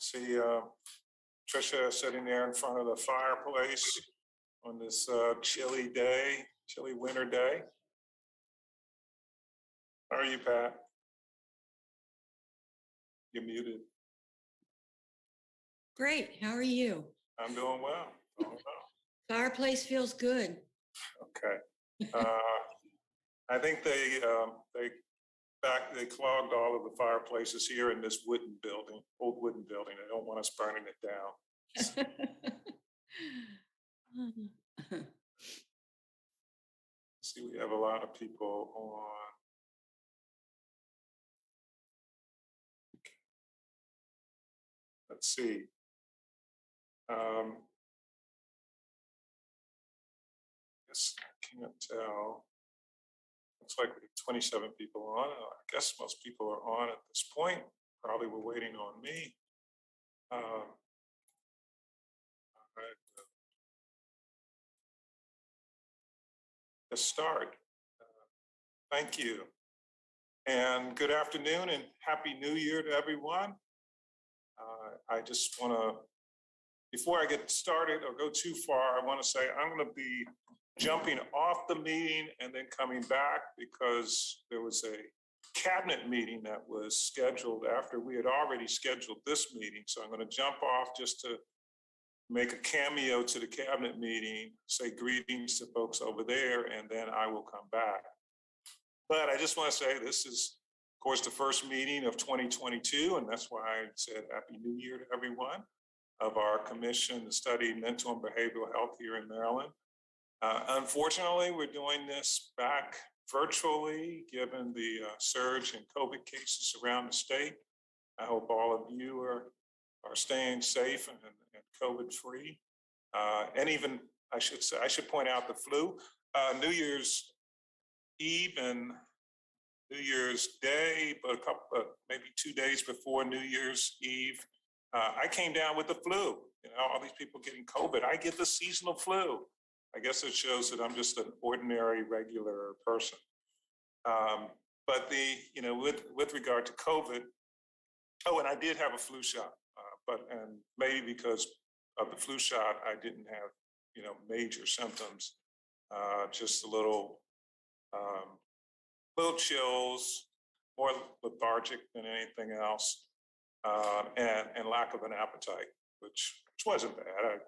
See Tricia sitting there in front of the fireplace on this chilly winter day. How are you, Pat? You're muted. Great. How are you? I'm doing well. Fireplace feels good. Okay. I think they clogged all of the fireplaces here in this wooden building, old wooden building. They don't want us burning it down. See, we have a lot of people on. Let's see. Guess I can't tell. Looks like we have 27 people on. I guess most people are on at this point. Probably were waiting on me. All right. Let's start. Thank you. And good afternoon and Happy New Year to everyone. I just want to, before I get started or go too far, I want to say I'm going to be jumping off the meeting and then coming back because there was a cabinet meeting that was scheduled after we had already scheduled this meeting. So I'm going to jump off just to make a cameo to the cabinet meeting, say greetings to folks over there, and then I will come back. But I just want to say this is, of course, the first meeting of 2022, and that's why I said Happy New Year to everyone of our commission to study mental and behavioral health here in Maryland. Unfortunately, we're doing this back virtually, given the surge in COVID cases around the state. I hope all of you are staying safe and COVID-free. And even, I should point out the flu. New Year's Eve and New Year's Day, but maybe 2 days before New Year's Eve, I came down with the flu. You know, all these people getting COVID. I get the seasonal flu. I guess it shows that I'm just an ordinary, regular person. But with regard to COVID, and I did have a flu shot, and maybe because of the flu shot, I didn't have, major symptoms, just a little chills, more lethargic than anything else, and lack of an appetite, which wasn't bad. I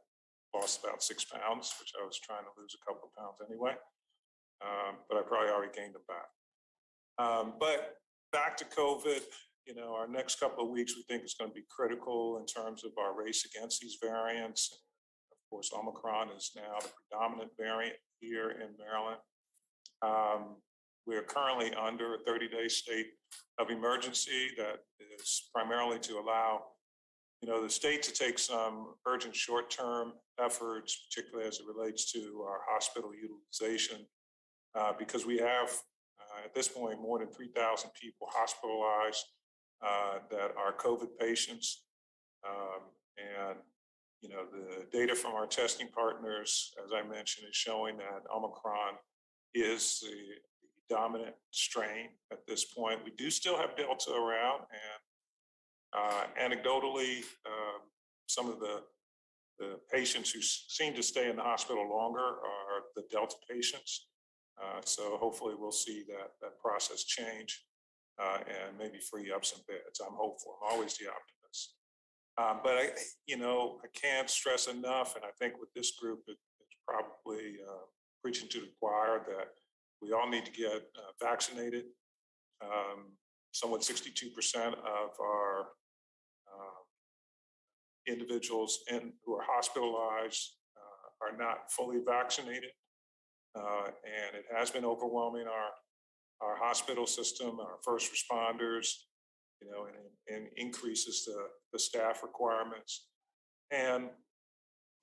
lost about 6 pounds, which I was trying to lose a couple of pounds anyway, but I probably already gained them back. But back to COVID, our next couple of weeks we think is going to be critical in terms of our race against these variants. Of course, Omicron is now the predominant variant here in Maryland. We're currently under a 30-day state of emergency that is primarily to allow the state to take some urgent short-term efforts, particularly as it relates to our hospital utilization, because we have, at this point, more than 3,000 people hospitalized that are COVID patients. And, the data from our testing partners, as I mentioned, is showing that Omicron is the dominant strain at this point. We do still have Delta around, and anecdotally, some of the patients who seem to stay in the hospital longer are the Delta patients. So hopefully we'll see that process change and maybe free up some beds. I'm hopeful. I'm always the optimist. But I can't stress enough, and I think with this group, it's probably preaching to the choir that we all need to get vaccinated. Somewhat 62% of our individuals who are hospitalized are not fully vaccinated. And it has been overwhelming our hospital system, our first responders, and increases the staff requirements. And,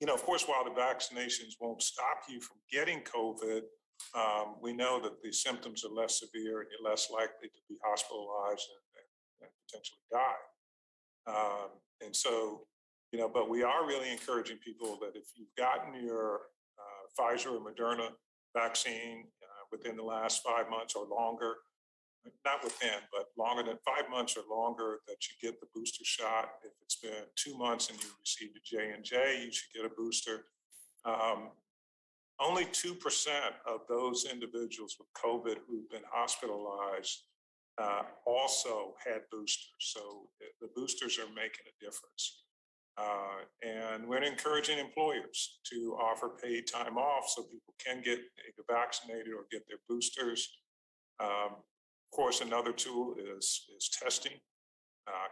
of course, while the vaccinations won't stop you from getting COVID, we know that the symptoms are less severe and you're less likely to be hospitalized and potentially die. And so, but we are really encouraging people that if you've gotten your Pfizer or Moderna vaccine within the last 5 months or longer, not within, but longer than 5 months or longer that you get the booster shot. If it's been 2 months and you received a J&J, you should get a booster. Only 2% of those individuals with COVID who've been hospitalized also had boosters. So the boosters are making a difference. And we're encouraging employers to offer paid time off so people can get either vaccinated or get their boosters. Of course, another tool is testing,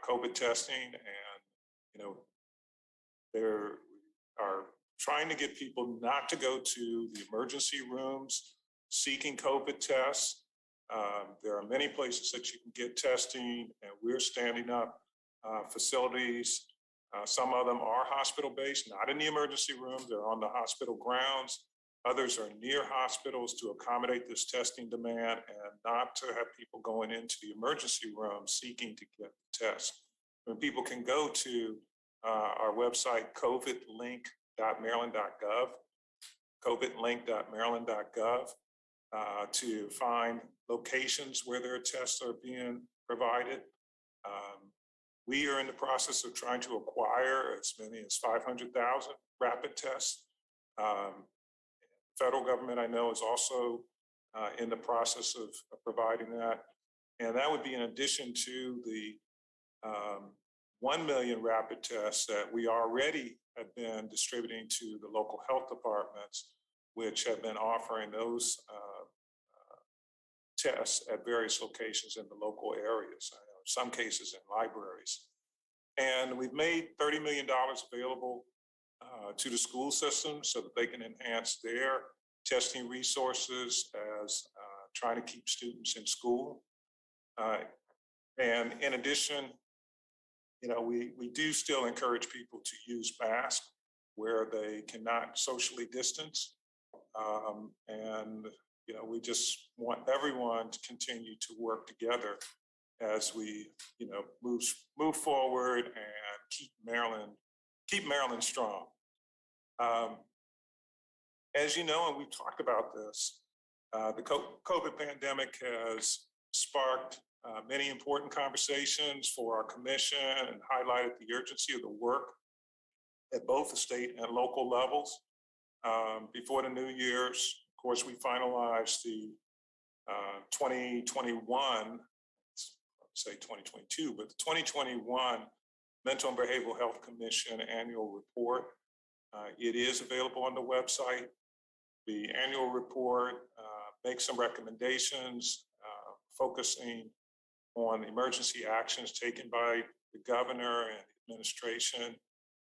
COVID testing, and there are trying to get people not to go to the emergency rooms seeking COVID tests. There are many places that you can get testing, and we're standing up facilities. Some of them are hospital-based, not in the emergency rooms. They're on the hospital grounds. Others are near hospitals to accommodate this testing demand and not to have people going into the emergency room seeking to get the test. When people can go to our website, covidlink.maryland.gov, covidlink.maryland.gov, to find locations where their tests are being provided. We are in the process of trying to acquire as many as 500,000 rapid tests. Federal government, I know, is also in the process of providing that. And that would be in addition to the 1 million rapid tests that we already have been distributing to the local health departments, which have been offering those tests at various locations in the local areas, in some cases in libraries. And we've made $30 million available to the school system so that they can enhance their testing resources as trying to keep students in school. And in addition, we do still encourage people to use masks where they cannot socially distance. And we just want everyone to continue to work together as we, move forward and keep Maryland strong. As you know, and we've talked about this, the COVID pandemic has sparked many important conversations for our commission and highlighted the urgency of the work at both the state and local levels. Before the New Year's, of course, we finalized the 2021, say 2022, but the 2021 Mental and Behavioral Health Commission annual report. It is available on the website. The annual report makes some recommendations focusing on emergency actions taken by the governor and the administration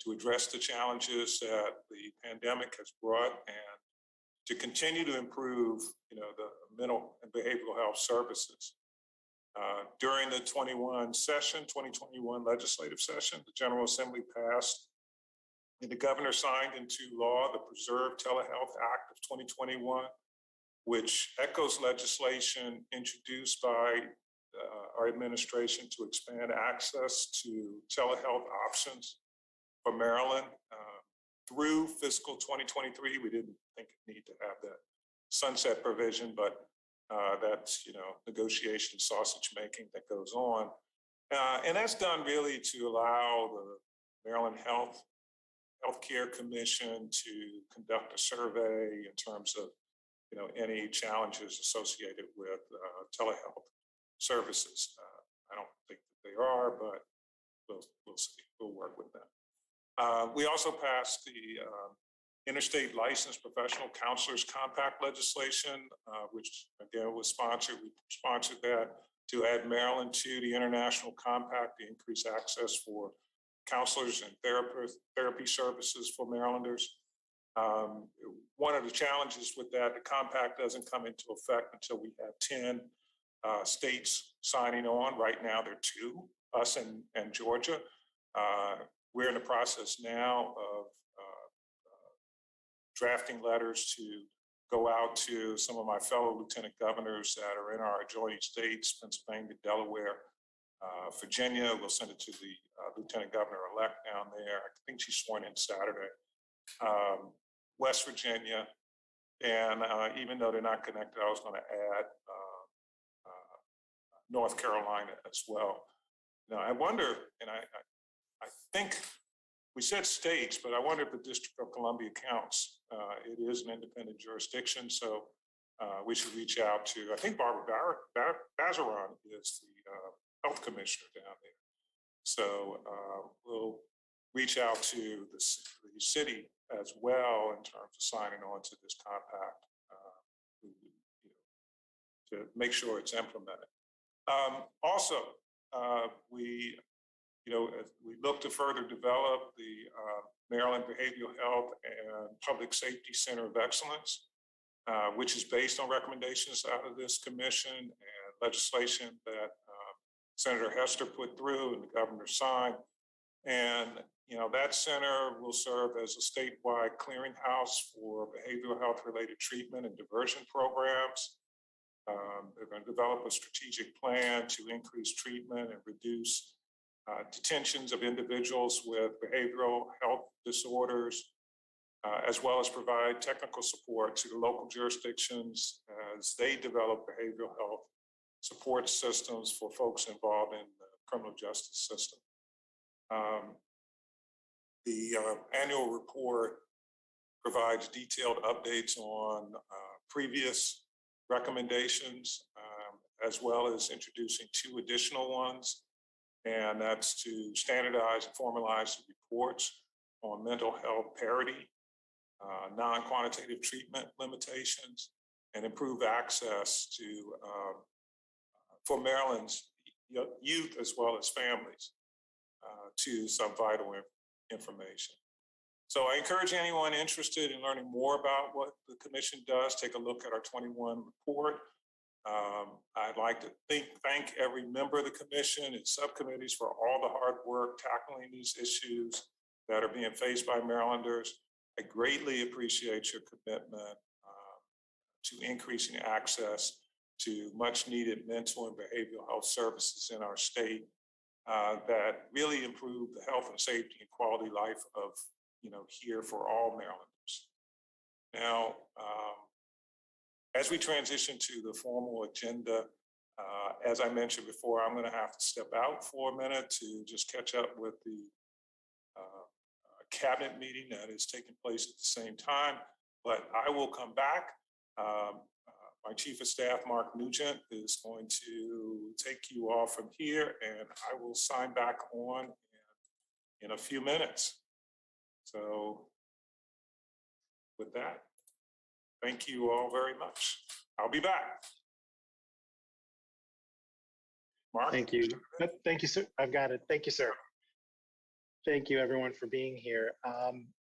to address the challenges that the pandemic has brought and to continue to improve, the mental and behavioral health services. During the 2021 legislative session, the General Assembly passed and the governor signed into law the Preserve Telehealth Act of 2021, which echoes legislation introduced by our administration to expand access to telehealth options for Maryland. Through fiscal 2023, we didn't think it needed to have that sunset provision, but that's, negotiation sausage making that goes on. And that's done really to allow the Maryland Healthcare Commission to conduct a survey in terms of, any challenges associated with telehealth services. I don't think that they are, but we'll see. We'll work with them. We also passed the Interstate Licensed Professional Counselors Compact legislation, which again was sponsored. We sponsored that to add Maryland to the International Compact to increase access for counselors and therapy services for Marylanders. One of the challenges with that, the compact doesn't come into effect until we have 10 states signing on. Right now, there are 2, us and Georgia. We're in the process now of drafting letters to go out to some of my fellow lieutenant governors that are in our adjoining states, Pennsylvania, Delaware, Virginia. We'll send it to the lieutenant governor-elect down there. I think she's sworn in Saturday. West Virginia. And even though they're not connected, I was going to add North Carolina as well. Now, I wonder, and I think we said states, but I wonder if the District of Columbia counts. It is an independent jurisdiction, so we should reach out to, I think Barbara Bazaron is the health commissioner down there. So we'll reach out to the city as well in terms of signing on to this compact to make sure it's implemented. Also, we look to further develop the Maryland Behavioral Health and Public Safety Center of Excellence, which is based on recommendations out of this commission and legislation that Senator Hester put through and the governor signed. And that center will serve as a statewide clearinghouse for behavioral health related treatment and diversion programs. They're going to develop a strategic plan to increase treatment and reduce detentions of individuals with behavioral health disorders, as well as provide technical support to the local jurisdictions as they develop behavioral health support systems for folks involved in the criminal justice system. The annual report provides detailed updates on previous recommendations, as well as introducing 2 additional ones. And that's to standardize and formalize the reports on mental health parity, non-quantitative treatment limitations, and improve access to for Maryland's youth as well as families to some vital information. So I encourage anyone interested in learning more about what the commission does, take a look at our 21 report. I'd like to thank every member of the commission and subcommittees for all the hard work tackling these issues that are being faced by Marylanders. I greatly appreciate your commitment to increasing access to much needed mental and behavioral health services in our state that really improve the health and safety and quality life of here for all Marylanders. Now, as we transition to the formal agenda, as I mentioned before, I'm going to have to step out for a minute to just catch up with the cabinet meeting that is taking place at the same time, but I will come back. My Chief of Staff, Mark Nugent, is going to take you all from here, and I will sign back on in a few minutes. So with that, thank you all very much. I'll be back. Mark? Thank you. Thank you, sir. I've got it. Thank you, sir. Thank you, everyone, for being here.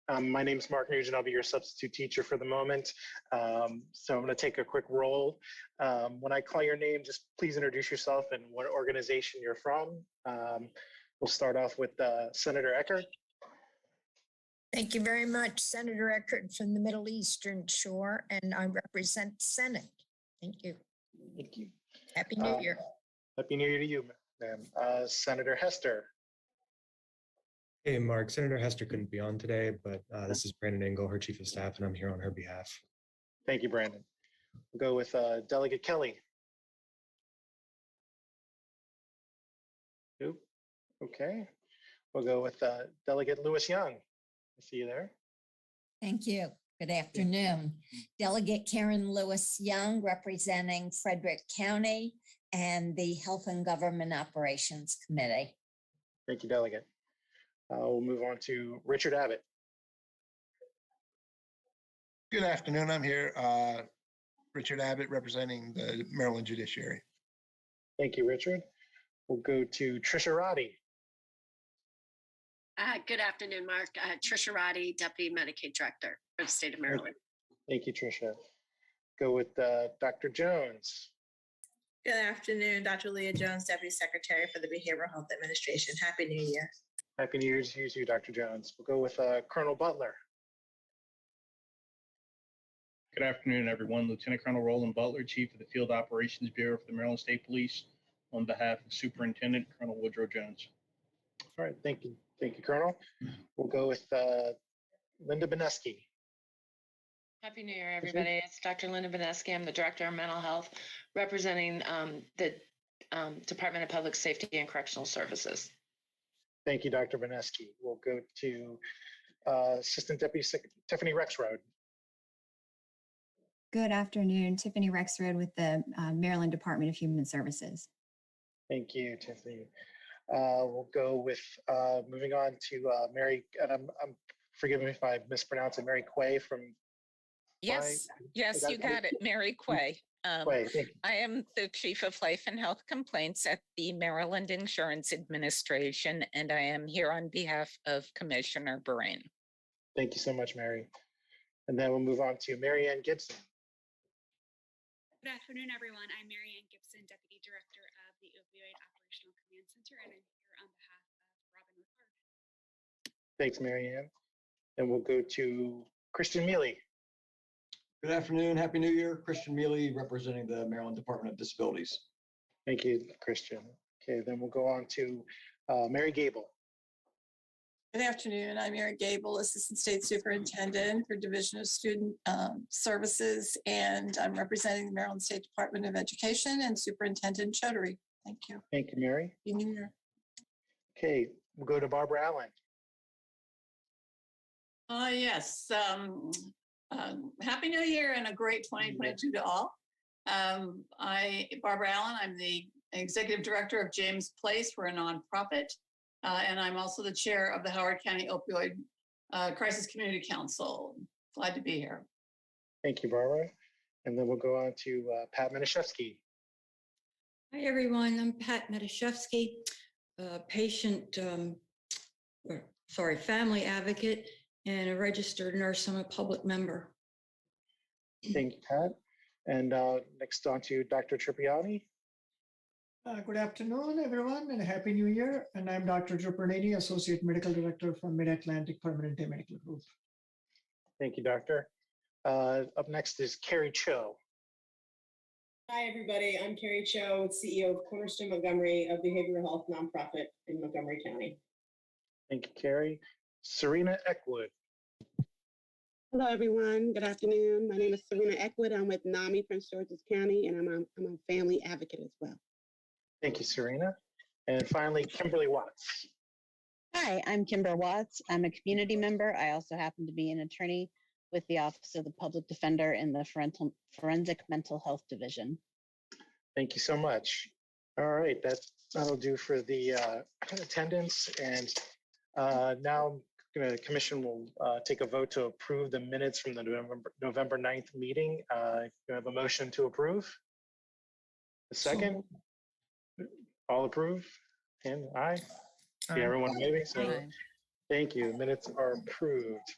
My name is Mark Nugent. I'll be your substitute teacher for the moment. So I'm going to take a quick roll. When I call your name, just please introduce yourself and what organization you're from. We'll start off with Senator Eckert. Thank you very much, Senator Eckert from the Middle Eastern Shore, and I represent Senate. Thank you. Thank you. Happy New Year. Happy New Year to you, ma'am. Senator Hester. Hey, Mark. Senator Hester couldn't be on today, but this is Brandon Engel, her Chief of Staff, and I'm here on her behalf. Thank you, Brandon. We'll go with Delegate Kelly. Nope. Okay. We'll go with Delegate Lewis Young. I see you there. Thank you. Good afternoon. Delegate Karen Lewis Young, representing Frederick County and the Health and Government Operations Committee. Thank you, Delegate. We'll move on to Richard Abbott. Good afternoon. I'm here, Richard Abbott, representing the Maryland Judiciary. Thank you, Richard. We'll go to Tricia Roddy. Good afternoon, Mark. Tricia Roddy, Deputy Medicaid Director for the state of Maryland. Thank you, Tricia. Go with Dr. Jones. Good afternoon, Dr. Leah Jones, Deputy Secretary for the Behavioral Health Administration. Happy New Year. Happy New Year to you too, Dr. Jones. We'll go with Colonel Butler. Good afternoon, everyone. Lieutenant Colonel Roland Butler, Chief of the Field Operations Bureau for the Maryland State Police, on behalf of Superintendent Colonel Woodrow Jones. All right, thank you. Thank you, Colonel. We'll go with Linda Beneski. Happy New Year, everybody. It's Dr. Linda Beneski. I'm the Director of Mental Health, representing the Department of Public Safety and Correctional Services. Thank you, Dr. Vineski. We'll go to Assistant Deputy Tiffany Rexroad. Good afternoon, Tiffany Rexroad with the Maryland Department of Human Services. Thank you, Tiffany. We'll go with moving on to Mary, and I'm forgive me if I mispronounce it, Mary Quay from. Yes, yes, you got it, Mary Quay. Quay, thank you. I am the Chief of Life and Health Complaints at the Maryland Insurance Administration, and I am here on behalf of Commissioner Brain. Thank you so much, Mary. And then we'll move on to Marianne Gibson. Good afternoon, everyone. I'm Marianne Gibson, Deputy Director of the Opioid Operational Command Center, and I'm here on behalf of Robin Rutherford. Thanks, Marianne. And we'll go to Christian Mealy. Good afternoon. Happy New Year. Christian Mealy, representing the Maryland Department of Disabilities. Thank you, Christian. Okay, then we'll go on to Mary Gable. Good afternoon. I'm Mary Gable, Assistant State Superintendent for Division of Student Services, and I'm representing the Maryland State Department of Education and Superintendent Choudhury. Thank you. Thank you, Mary. Happy New Year. Okay, we'll go to Barbara Allen. Yes. Happy New Year and a great 2022 to all. Barbara Allen, I'm the Executive Director of James Place. We're a nonprofit. And I'm also the chair of the Howard County Opioid Crisis Community Council. Glad to be here. Thank you, Barbara. And then we'll go on to Pat Maniszewski. Hi, everyone. I'm Pat Mediszewski, family advocate and a registered nurse. I'm a public member. Thank you, Pat. And next on to Dr. Tripiani. Good afternoon, everyone, and Happy New Year. And I'm Dr. Tripiani, Associate Medical Director from Mid-Atlantic Permanente Medical Group. Thank you, Doctor. Up next is Carrie Cho. Hi, everybody. I'm Carrie Cho, CEO of Cornerstone Montgomery, a behavioral health nonprofit in Montgomery County. Thank you, Carrie. Serena Eckwood. Hello, everyone. Good afternoon. My name is Serena Eckwood. I'm with NAMI, Prince George's County, and I'm a family advocate as well. Thank you, Serena. And finally, Kimberly Watts. Hi, I'm Kimber Watts. I'm a community member. I also happen to be an attorney with the Office of the Public Defender in the Forensic Mental Health Division. Thank you so much. All right, that'll do for the attendance. And now the commission will take a vote to approve the minutes from the November 9th meeting. You have a motion to approve? A second? All approve? And aye? See everyone waving? So thank you. Minutes are approved.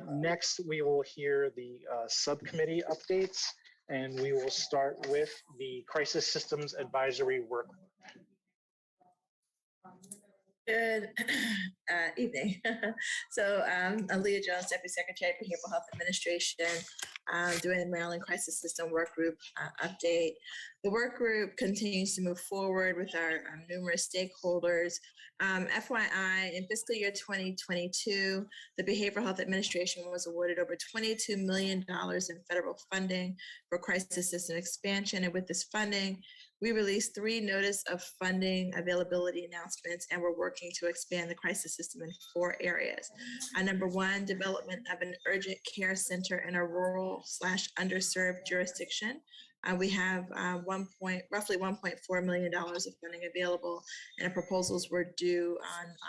Next, we will hear the subcommittee updates, and we will start with the Crisis Systems Advisory Workgroup. Good evening. So I'm Leah Jones, Deputy Secretary for Behavioral Health Administration, doing the Maryland Crisis System Workgroup update. The workgroup continues to move forward with our numerous stakeholders. FYI, in fiscal year 2022, the Behavioral Health Administration was awarded over $22 million in federal funding for crisis system expansion. And with this funding, we released 3 notice of funding availability announcements, and we're working to expand the crisis system in 4 areas. Number 1, development of an urgent care center in a rural/underserved jurisdiction. We have roughly $1.4 million of funding available, and proposals were due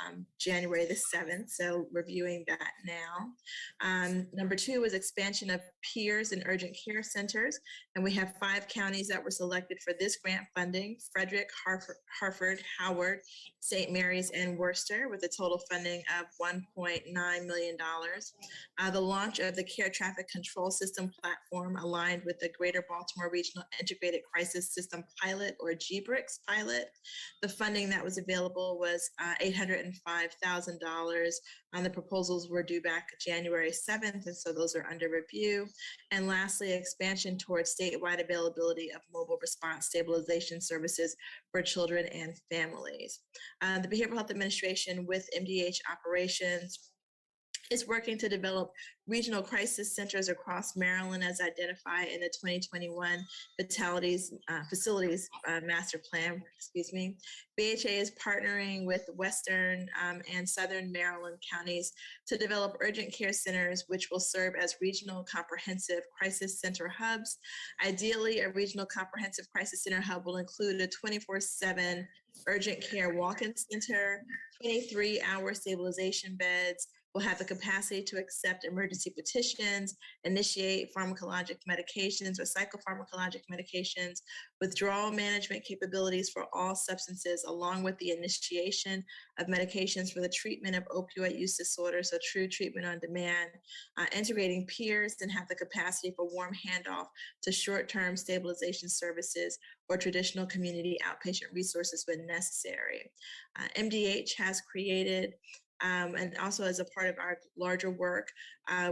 on January the 7th, so reviewing that now. Number 2 is expansion of peers and urgent care centers, and we have 5 counties that were selected for this grant funding: Frederick, Hartford, Howard, St. Mary's, and Worcester, with a total funding of $1.9 million. The launch of the Care Traffic Control System platform aligned with the Greater Baltimore Regional Integrated Crisis System Pilot, or GBRICS pilot. The funding that was available was $805,000. The proposals were due back January 7th, and so those are under review. And lastly, expansion towards statewide availability of mobile response stabilization services for children and families. The Behavioral Health Administration with MDH operations is working to develop regional crisis centers across Maryland as identified in the 2021 facilities master plan, BHA is partnering with Western and Southern Maryland counties to develop urgent care centers, which will serve as regional comprehensive crisis center hubs. Ideally, a regional comprehensive crisis center hub will include a 24/7 urgent care walk-in center, 23-hour stabilization beds, will have the capacity to accept emergency petitions, initiate pharmacologic medications or psychopharmacologic medications, withdrawal management capabilities for all substances, along with the initiation of medications for the treatment of opioid use disorder, so true treatment on demand, integrating peers, and have the capacity for warm handoff to short-term stabilization services or traditional community outpatient resources when necessary. MDH has created and also as a part of our larger work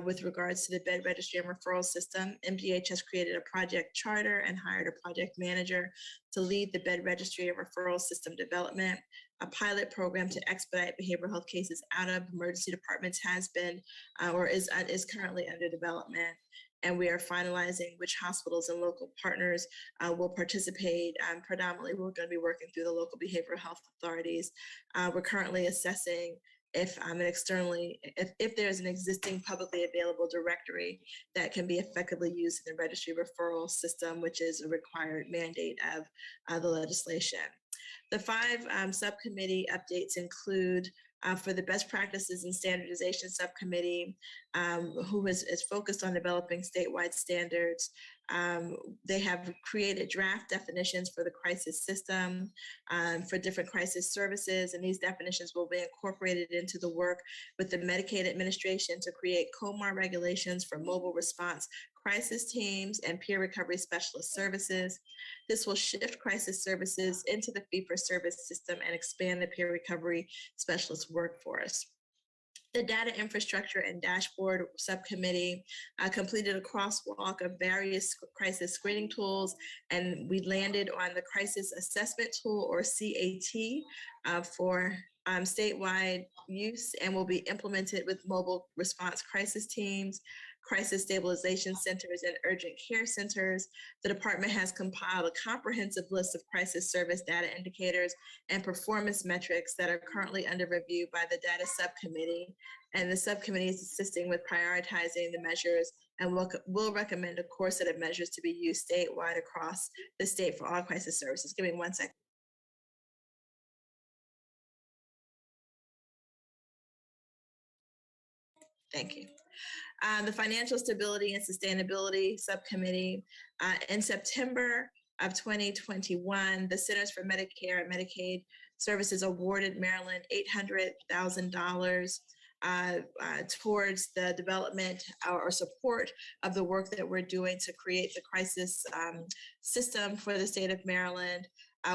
with regards to the bed registry and referral system, MDH has created a project charter and hired a project manager to lead the bed registry and referral system development. A pilot program to expedite behavioral health cases out of emergency departments has been or is currently under development. And we are finalizing which hospitals and local partners will participate. Predominantly, we're going to be working through the local behavioral health authorities. We're currently assessing if there's an existing publicly available directory that can be effectively used in the registry referral system, which is a required mandate of the legislation. The 5 subcommittee updates include for the Best Practices and Standardization Subcommittee, who is focused on developing statewide standards. They have created draft definitions for the crisis system for different crisis services, and these definitions will be incorporated into the work with the Medicaid administration to create COMAR regulations for mobile response crisis teams and peer recovery specialist services. This will shift crisis services into the fee-for-service system and expand the peer recovery specialist workforce. The Data Infrastructure and Dashboard Subcommittee completed a crosswalk of various crisis screening tools, and we landed on the Crisis Assessment Tool, or CAT, for statewide use and will be implemented with mobile response crisis teams, crisis stabilization centers, and urgent care centers. The department has compiled a comprehensive list of crisis service data indicators and performance metrics that are currently under review by the Data Subcommittee. And the subcommittee is assisting with prioritizing the measures and will recommend a core set of measures to be used statewide across the state for all crisis services. Give me 1 second. Thank you. The Financial Stability and Sustainability Subcommittee, in September of 2021, the Centers for Medicare and Medicaid Services awarded Maryland $800,000 towards the development or support of the work that we're doing to create the crisis system for the state of Maryland.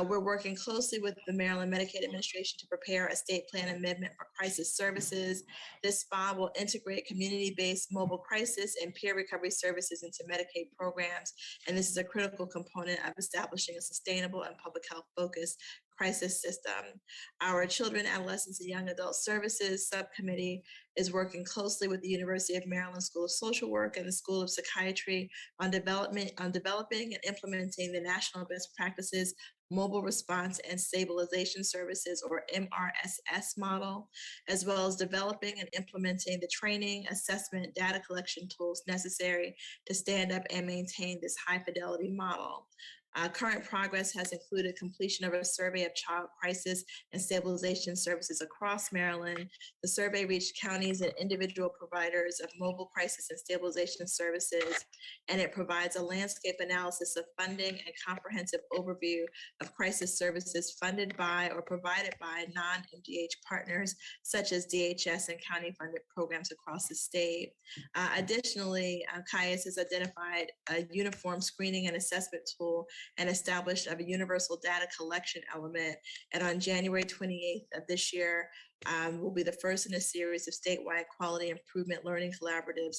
We're working closely with the Maryland Medicaid administration to prepare a state plan amendment for crisis services. This SPA will integrate community-based mobile crisis and peer recovery services into Medicaid programs. And this is a critical component of establishing a sustainable and public health focused crisis system. Our Children, Adolescents, and Young Adult Services Subcommittee is working closely with the University of Maryland School of Social Work and the School of Psychiatry on developing and implementing the National Best Practices Mobile Response and Stabilization Services, or MRSS model, as well as developing and implementing the training, assessment, data collection tools necessary to stand up and maintain this high fidelity model. Current progress has included completion of a survey of child crisis and stabilization services across Maryland. The survey reached counties and individual providers of mobile crisis and stabilization services, and it provides a landscape analysis of funding and comprehensive overview of crisis services funded by or provided by non-MDH partners, such as DHS and county-funded programs across the state. Additionally, CAIS has identified a uniform screening and assessment tool and established a universal data collection element. And on January 28th of this year, will be the first in a series of statewide quality improvement learning collaboratives.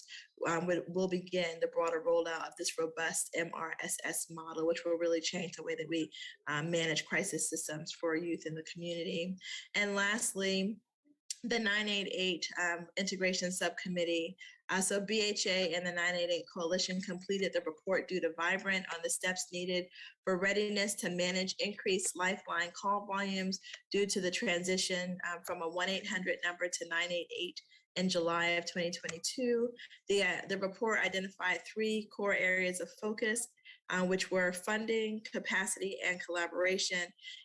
Will begin the broader rollout of this robust MRSS model, which will really change the way that we manage crisis systems for youth in the community. And lastly, the 988 Integration Subcommittee. So BHA and the 988 Coalition completed the report due to Vibrant on the steps needed for readiness to manage increased lifeline call volumes due to the transition from a 1-800 number to 988 in July of 2022. The report identified 3 core areas of focus, which were funding, capacity, and collaboration.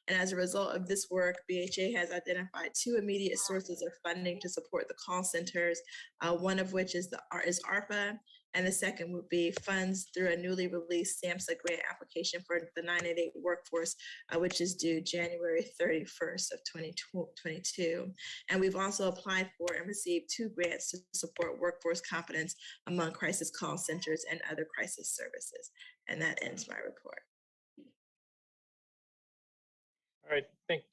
And as a result of this work, BHA has identified 2 immediate sources of funding to support the call centers, one of which is ARPA, and the second would be funds through a newly released SAMHSA grant application for the 988 workforce, which is due January 31st of 2022. And we've also applied for and received 2 grants to support workforce competence among crisis call centers and other crisis services. And that ends my report. All right, thank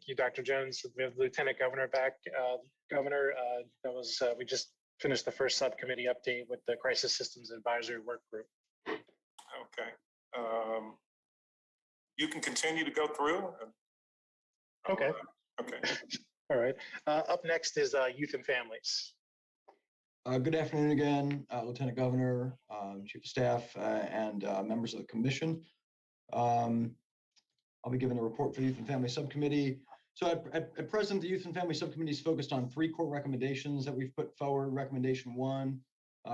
you, Dr. Jones. We have the Lieutenant Governor back. Governor, we just finished the first subcommittee update with the Crisis Systems Advisory Workgroup. Okay. You can continue to go through. Okay. Okay. All right. Up next is Youth and Families. Good afternoon again, Lieutenant Governor, Chief of Staff, and members of the Commission. I'll be giving a report for the Youth and Family Subcommittee. So at present, the Youth and Family Subcommittee is focused on 3 core recommendations that we've put forward. Recommendation 1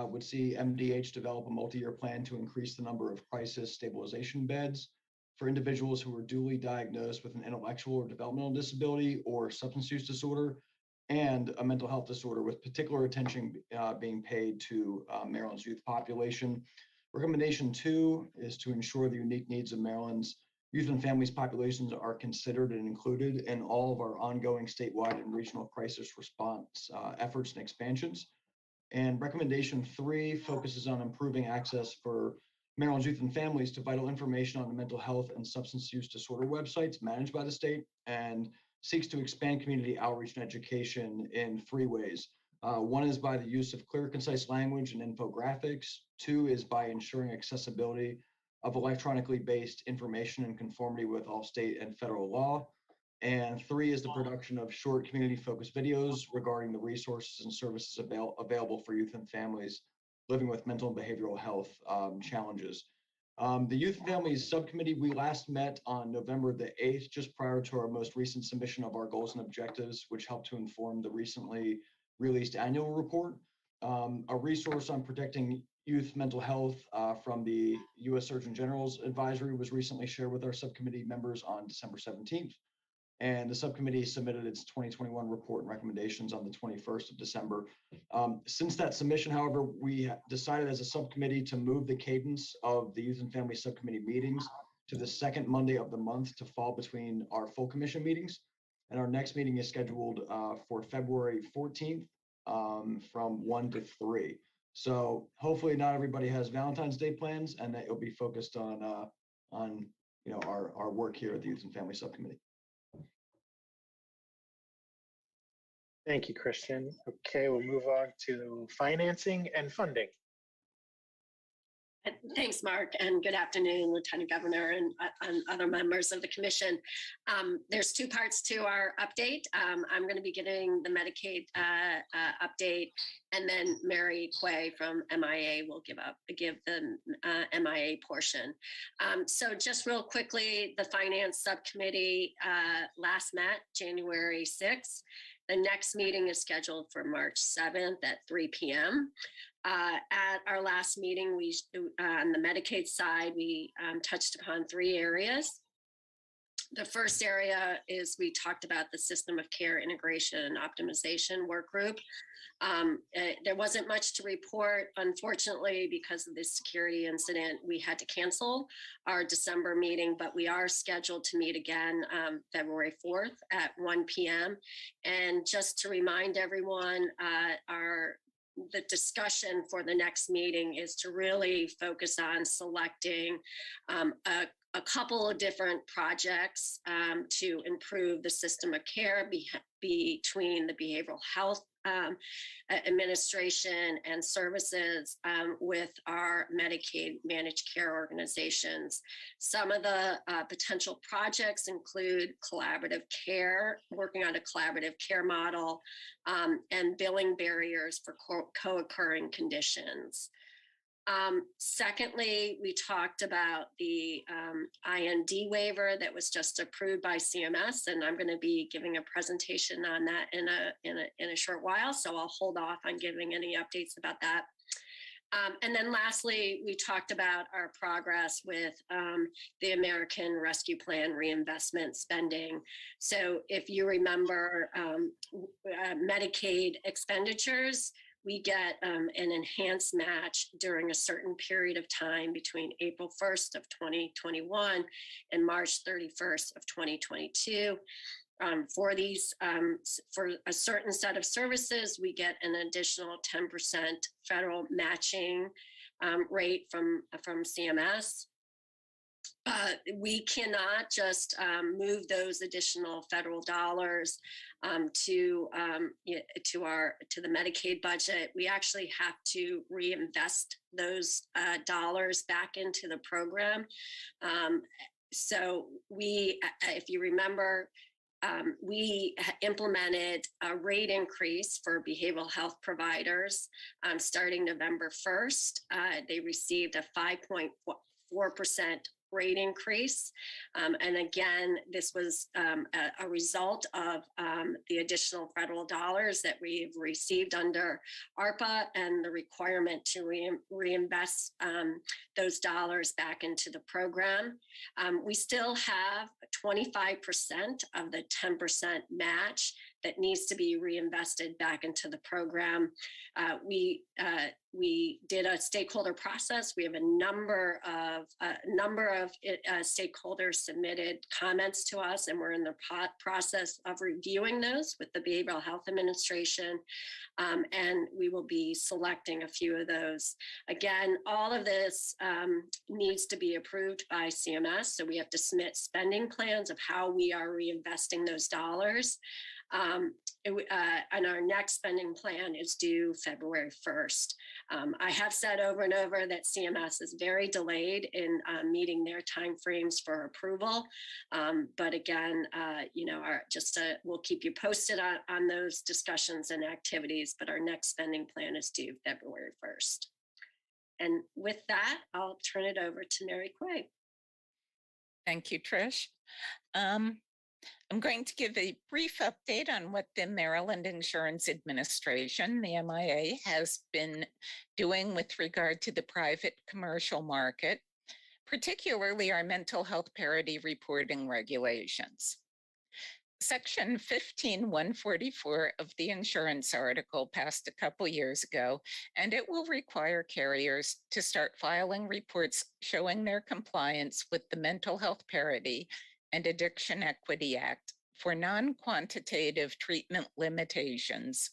would see MDH develop a multi-year plan to increase the number of crisis stabilization beds for individuals who are duly diagnosed with an intellectual or developmental disability or substance use disorder and a mental health disorder, with particular attention being paid to Maryland's youth population. Recommendation 2 is to ensure the unique needs of Maryland's youth and families populations are considered and included in all of our ongoing statewide and regional crisis response efforts and expansions. And recommendation 3 focuses on improving access for Maryland's youth and families to vital information on the mental health and substance use disorder websites managed by the state, and seeks to expand community outreach and education in 3 ways. 1 is by the use of clear, concise language and infographics. 2 is by ensuring accessibility of electronically based information in conformity with all state and federal law. And 3 is the production of short community-focused videos regarding the resources and services available for youth and families living with mental and behavioral health challenges. The Youth and Families Subcommittee, we last met on November the 8th, just prior to our most recent submission of our goals and objectives, which helped to inform the recently released annual report. A resource on protecting youth mental health from the U.S. Surgeon General's advisory was recently shared with our subcommittee members on December 17th. And the subcommittee submitted its 2021 report and recommendations on the 21st of December. Since that submission, however, we decided as a subcommittee to move the cadence of the Youth and Family Subcommittee meetings to the 2nd Monday of the month to fall between our full commission meetings. And our next meeting is scheduled for February 14th from 1 to 3. So hopefully not everybody has Valentine's Day plans, and that it'll be focused on our work here at the Youth and Family Subcommittee. Thank you, Christian. Okay, we'll move on to financing and funding. Thanks, Mark, and good afternoon, Lieutenant Governor and other members of the Commission. There's 2 parts to our update. I'm going to be getting the Medicaid update, and then Mary Quay from MIA will give the MIA portion. So just real quickly, the Finance Subcommittee last met January 6th. The next meeting is scheduled for March 7th at 3 p.m. At our last meeting, we on the Medicaid side, we touched upon 3 areas. The first area is we talked about the system of care integration and optimization work group. There wasn't much to report, unfortunately, because of this security incident. We had to cancel our December meeting, but we are scheduled to meet again February 4th at 1 p.m. And just to remind everyone, the discussion for the next meeting is to really focus on selecting a a couple of different projects to improve the system of care between the behavioral health administration and services with our Medicaid managed care organizations. Some of the potential projects include collaborative care, working on a collaborative care model, and billing barriers for co-occurring conditions. Secondly, we talked about the IND waiver that was just approved by CMS, and I'm going to be giving a presentation on that in a short while, so I'll hold off on giving any updates about that. And then lastly, we talked about our progress with the American Rescue Plan reinvestment spending. So if you remember Medicaid expenditures, we get an enhanced match during a certain period of time between April 1st of 2021 and March 31st of 2022. For these, for a certain set of services, we get an additional 10% federal matching rate from CMS. We cannot just move those additional federal dollars to the Medicaid budget. We actually have to reinvest those dollars back into the program. So we, if you remember, we implemented a rate increase for behavioral health providers starting November 1st. They received a 5.4% rate increase. And again, this was a result of the additional federal dollars that we've received under ARPA and the requirement to reinvest those dollars back into the program. We still have 25% of the 10% match that needs to be reinvested back into the program. We did a stakeholder process. We have a number of stakeholders submitted comments to us, and we're in the process of reviewing those with the Behavioral Health Administration, and we will be selecting a few of those. Again, all of this needs to be approved by CMS, so we have to submit spending plans of how we are reinvesting those dollars. And our next spending plan is due February 1st. I have said over and over that CMS is very delayed in meeting their timeframes for approval. But again, we'll keep you posted on those discussions and activities, but our next spending plan is due February 1st. And with that, I'll turn it over to Mary Quay. Thank you, Trish. I'm going to give a brief update on what the Maryland Insurance Administration, the MIA, has been doing with regard to the private commercial market, particularly our mental health parity reporting regulations. Section 15144 of the insurance article passed a couple years ago, and it will require carriers to start filing reports showing their compliance with the Mental Health Parity and Addiction Equity Act for non-quantitative treatment limitations,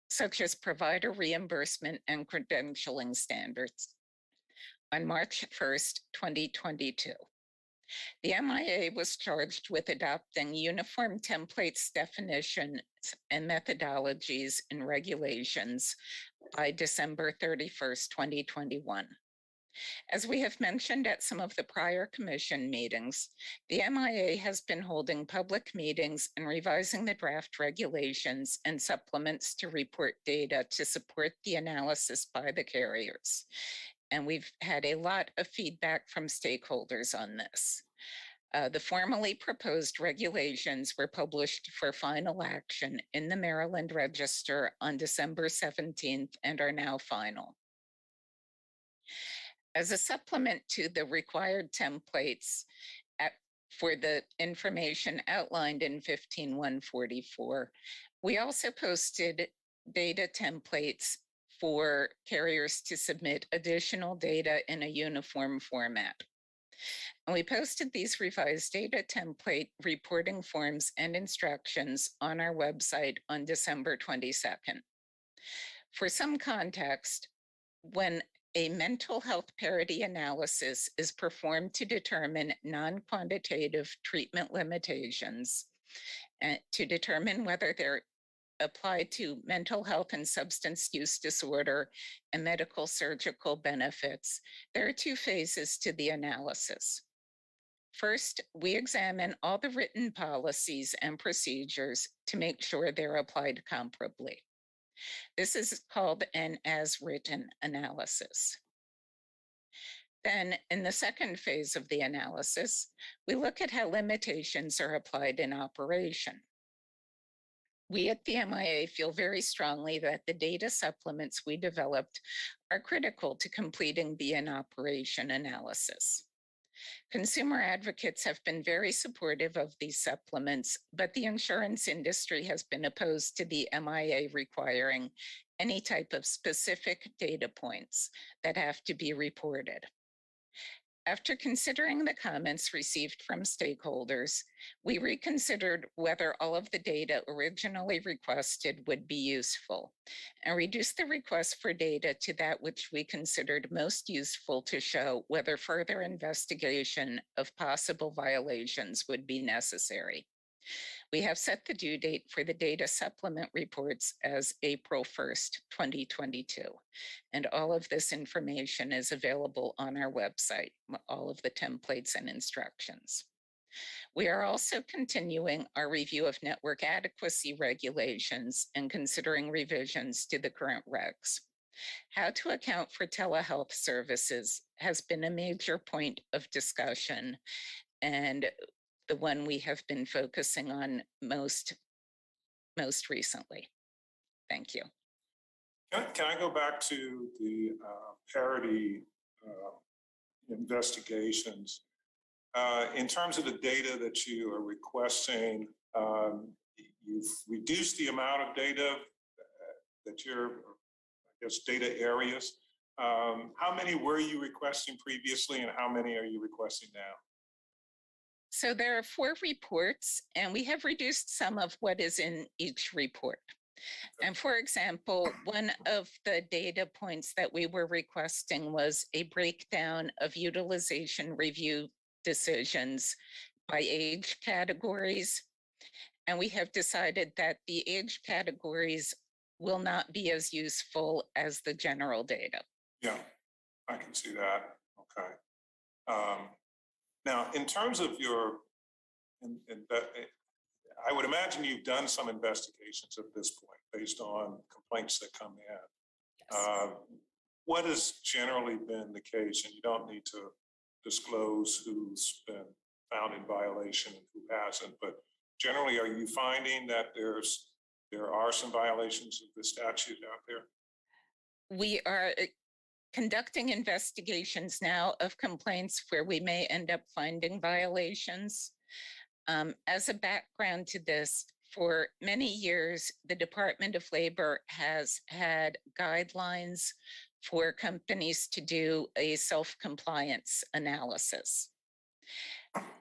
such as provider reimbursement and credentialing standards, on March 1st, 2022. The MIA was charged with adopting uniform templates, definitions, and methodologies and regulations by December 31st, 2021. As we have mentioned at some of the prior commission meetings, the MIA has been holding public meetings and revising the draft regulations and supplements to report data to support the analysis by the carriers. And we've had a lot of feedback from stakeholders on this. The formally proposed regulations were published for final action in the Maryland Register on December 17th and are now final. As a supplement to the required templates for the information outlined in 15144, we also posted data templates for carriers to submit additional data in a uniform format. And we posted these revised data template reporting forms and instructions on our website on December 22nd. For some context, when A mental health parity analysis is performed to determine non-quantitative treatment limitations and to determine whether they're applied to mental health and substance use disorder and medical surgical benefits. There are two phases to the analysis. First, we examine all the written policies and procedures to make sure they're applied comparably. This is called an as-written analysis. Then, in the second phase of the analysis, we look at how limitations are applied in operation. We at the MIA feel very strongly that the data supplements we developed are critical to completing the in-operation analysis. Consumer advocates have been very supportive of these supplements, but the insurance industry has been opposed to the MIA requiring any type of specific data points that have to be reported. After considering the comments received from stakeholders, we reconsidered whether all of the data originally requested would be useful and reduced the request for data to that which we considered most useful to show whether further investigation of possible violations would be necessary. We have set the due date for the data supplement reports as April 1st, 2022. And all of this information is available on our website, all of the templates and instructions. We are also continuing our review of network adequacy regulations and considering revisions to the current regs. How to account for telehealth services has been a major point of discussion and the one we have been focusing on most recently. Thank you. Can I go back to the parity investigations? In terms of the data that you are requesting, you've reduced the amount of data that you're, I guess, data areas. How many were you requesting previously and how many are you requesting now? So there are 4 reports, and we have reduced some of what is in each report. And for example, one of the data points that we were requesting was a breakdown of utilization review decisions by age categories. And we have decided that the age categories will not be as useful as the general data. Yeah, I can see that. Okay. Now, in terms of your, I would imagine you've done some investigations at this point based on complaints that come in. Yes. What has generally been the case, and you don't need to disclose who's been found in violation and who hasn't, but generally, are you finding that there are some violations of the statute out there? We are conducting investigations now of complaints where we may end up finding violations. As a background to this, for many years, the Department of Labor has had guidelines for companies to do a self-compliance analysis.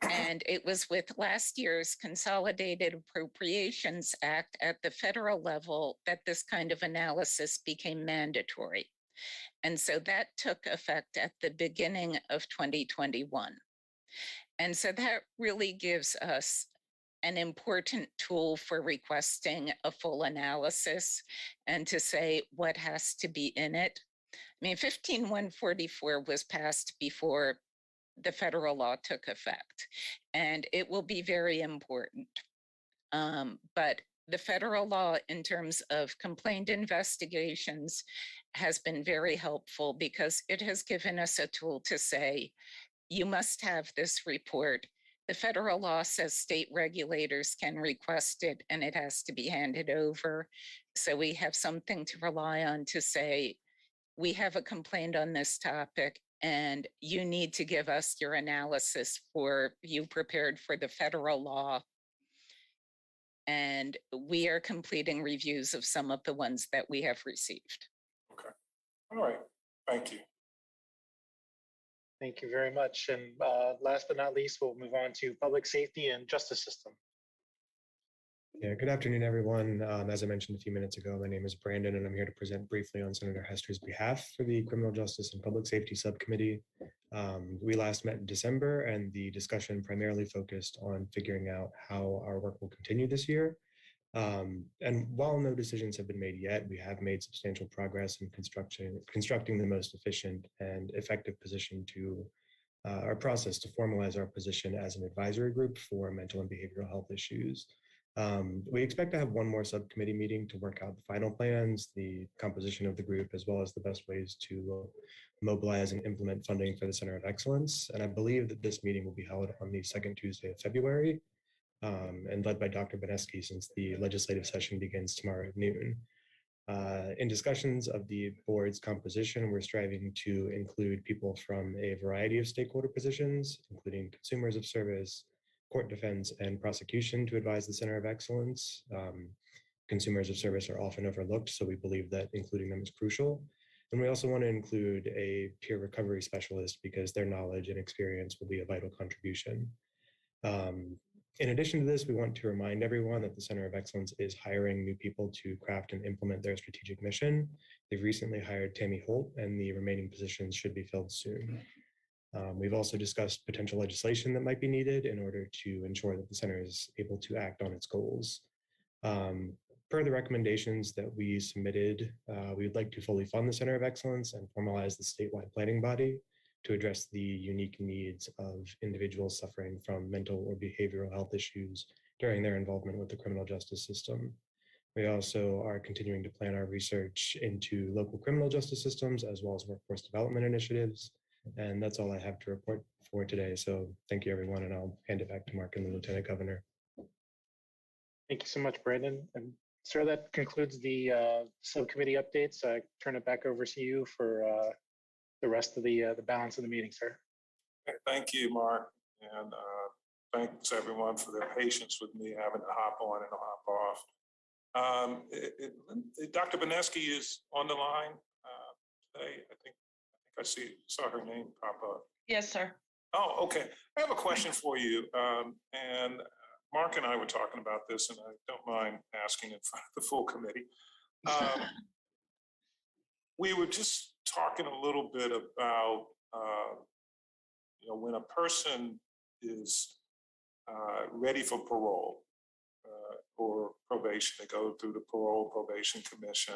And it was with last year's Consolidated Appropriations Act at the federal level that this kind of analysis became mandatory. And so that took effect at the beginning of 2021. And so that really gives us an important tool for requesting a full analysis and to say what has to be in it. I mean, 15144 was passed before the federal law took effect, and it will be very important. But the federal law in terms of complaint investigations has been very helpful because it has given us a tool to say, you must have this report. The federal law says state regulators can request it and it has to be handed over. So we have something to rely on to say, we have a complaint on this topic and you need to give us your analysis for you prepared for the federal law. And we are completing reviews of some of the ones that we have received. Okay. All right. Thank you. Thank you very much. And last but not least, we'll move on to public safety and justice system. Yeah, good afternoon, everyone. As I mentioned a few minutes ago, my name is Brandon, and I'm here to present briefly on Senator Hester's behalf for the Criminal Justice and Public Safety Subcommittee. We last met in December, and the discussion primarily focused on figuring out how our work will continue this year. And while no decisions have been made yet, we have made substantial progress in constructing the most efficient and effective position to our process to formalize our position as an advisory group for mental and behavioral health issues. We expect to have one more subcommittee meeting to work out the final plans, the composition of the group, as well as the best ways to mobilize and implement funding for the Center of Excellence. And I believe that this meeting will be held on the second Tuesday of February and led by Dr. Beneski, since the legislative session begins tomorrow at noon. In discussions of the board's composition, we're striving to include people from a variety of stakeholder positions, including consumers of service, court defense, and prosecution to advise the Center of Excellence. Consumers of service are often overlooked, so we believe that including them is crucial. And we also want to include a peer recovery specialist because their knowledge and experience will be a vital contribution. In addition to this, we want to remind everyone that the Center of Excellence is hiring new people to craft and implement their strategic mission. They've recently hired Tammy Holt, and the remaining positions should be filled soon. We've also discussed potential legislation that might be needed in order to ensure that the center is able to act on its goals. Per the recommendations that we submitted, we would like to fully fund the Center of Excellence and formalize the statewide planning body to address the unique needs of individuals suffering from mental or behavioral health issues during their involvement with the criminal justice system. We also are continuing to plan our research into local criminal justice systems as well as workforce development initiatives. And that's all I have to report for today. So thank you, everyone, and I'll hand it back to Mark and the Lieutenant Governor. Thank you so much, Brandon. And sir, that concludes the subcommittee updates. I turn it back over to you for the rest of the balance of the meeting, sir. Thank you, Mark. And thanks everyone for their patience with me having to hop on and hop off. Dr. Beneski is on the line today. I think I saw her name pop up. Yes, sir. Oh, okay. I have a question for you. And Mark and I were talking about this, and I don't mind asking in front of the full committee. We were just talking a little bit about, when a person is ready for parole or probation, they go through the parole probation commission,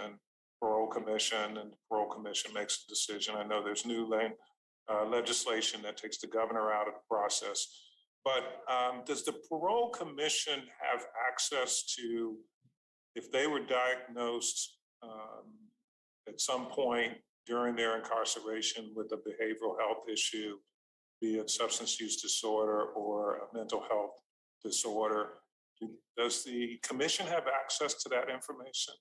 and the parole commission makes a decision. I know there's new legislation that takes the governor out of the process, but does the parole commission have access to, if they were diagnosed at some point during their incarceration with a behavioral health issue, be it substance use disorder or a mental health disorder, does the commission have access to that information?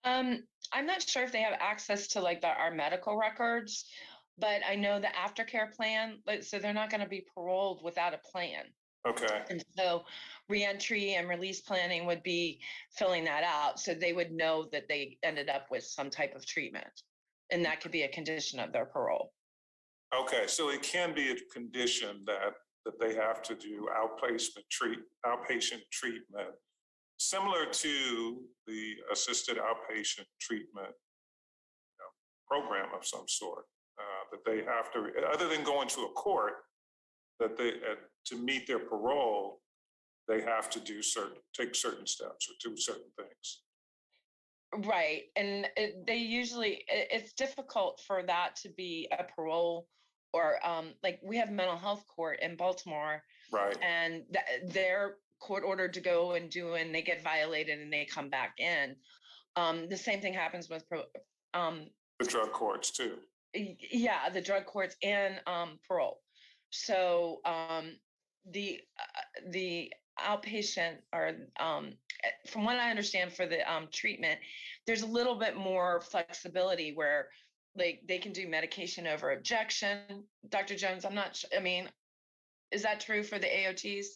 I'm not sure if they have access to our medical records, but I know the aftercare plan, so they're not going to be paroled without a plan. Okay. And so reentry and release planning would be filling that out. So they would know that they ended up with some type of treatment, and that could be a condition of their parole. Okay, so it can be a condition that they have to do outpatient treatment, similar to the assisted outpatient treatment program of some sort, that they have to, other than going to a court, that they, to meet their parole, they have to take certain steps or do certain things. Right. And it's difficult for that to be a parole or we have mental health court in Baltimore. Right. And they're court ordered to go and they get violated and they come back in. The same thing happens with the drug courts too. Yeah, the drug courts and parole. So the outpatient or from what I understand for the treatment, there's a little bit more flexibility where they can do medication over objection. Dr. Jones, I'm not sure. I mean, is that true for the AOTs?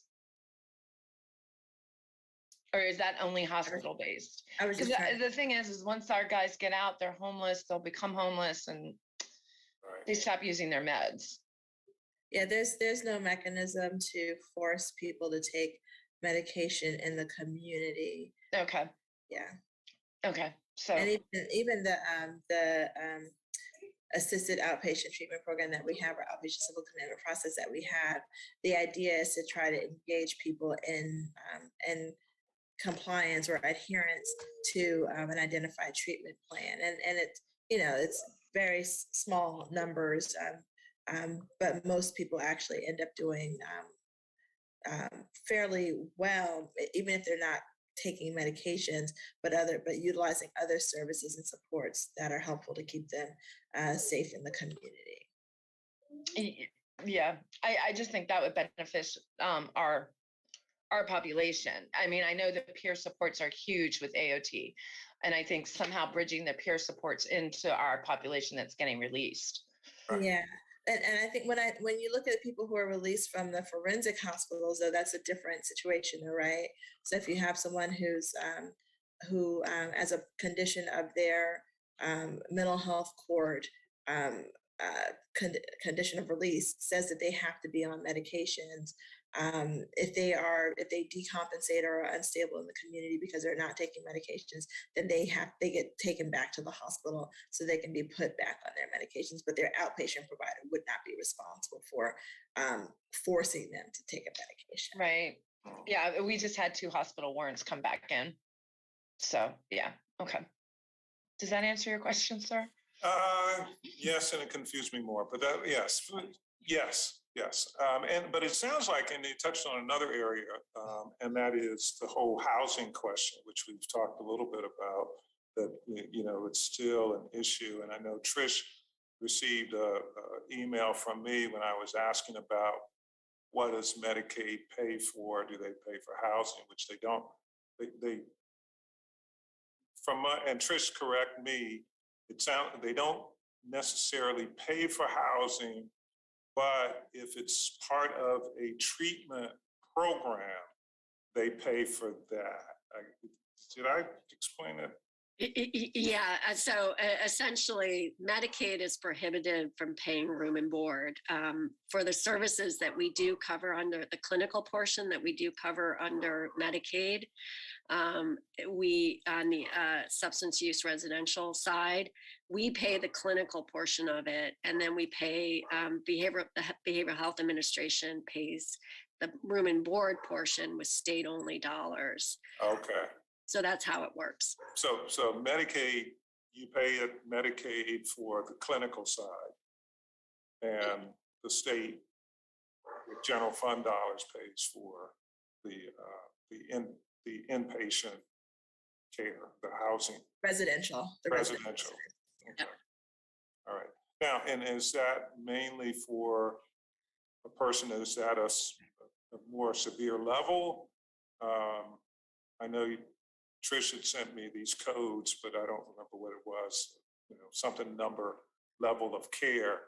Or is that only hospital based? Because the thing is once our guys get out, they're homeless, they'll become homeless and they stop using their meds. Yeah, there's no mechanism to force people to take medication in the community. Okay. Yeah. Okay. So And even the assisted outpatient treatment program that we have, or outpatient civil commitment process that we have, the idea is to try to engage people in compliance or adherence to an identified treatment plan. And it's, it's very small numbers, but most people actually end up doing fairly well, even if they're not taking medications, but utilizing other services and supports that are helpful to keep them safe in the community. Yeah, I just think that would benefit our population. I mean, I know the peer supports are huge with AOT, and I think somehow bridging the peer supports into our population that's getting released. Yeah. And I think when you look at people who are released from the forensic hospitals, though, that's a different situation, right? So if you have someone who, as a condition of their mental health court condition of release, says that they have to be on medications, if they decompensate or are unstable in the community because they're not taking medications, then they get taken back to the hospital so they can be put back on their medications, but their outpatient provider would not be responsible for forcing them to take a medication. Right. Yeah, we just had 2 hospital warrants come back in. So yeah, okay. Does that answer your question, sir? Yes, and it confused me more, but yes. But it sounds like, and you touched on another area, and that is the whole housing question, which we've talked a little bit about, that, it's still an issue. And I know Trish received an email from me when I was asking about what does Medicaid pay for? Do they pay for housing, which they don't. And Trish, correct me, they don't necessarily pay for housing, but if it's part of a treatment program, they pay for that. Did I explain it? Yeah, so essentially Medicaid is prohibited from paying room and board for the services that we do cover under the clinical portion that we do cover under Medicaid. We, on the substance use residential side, we pay the clinical portion of it, and then we pay the Behavioral Health Administration pays the room and board portion with state-only dollars. Okay. So that's how it works. So Medicaid, you pay Medicaid for the clinical side, and the state with general fund dollars pays for the inpatient care, the housing. Residential. Residential. Okay. Yep. All right. Now, and is that mainly for a person that's at a more severe level? I know Tricia had sent me these codes, but I don't remember what it was, something number level of care.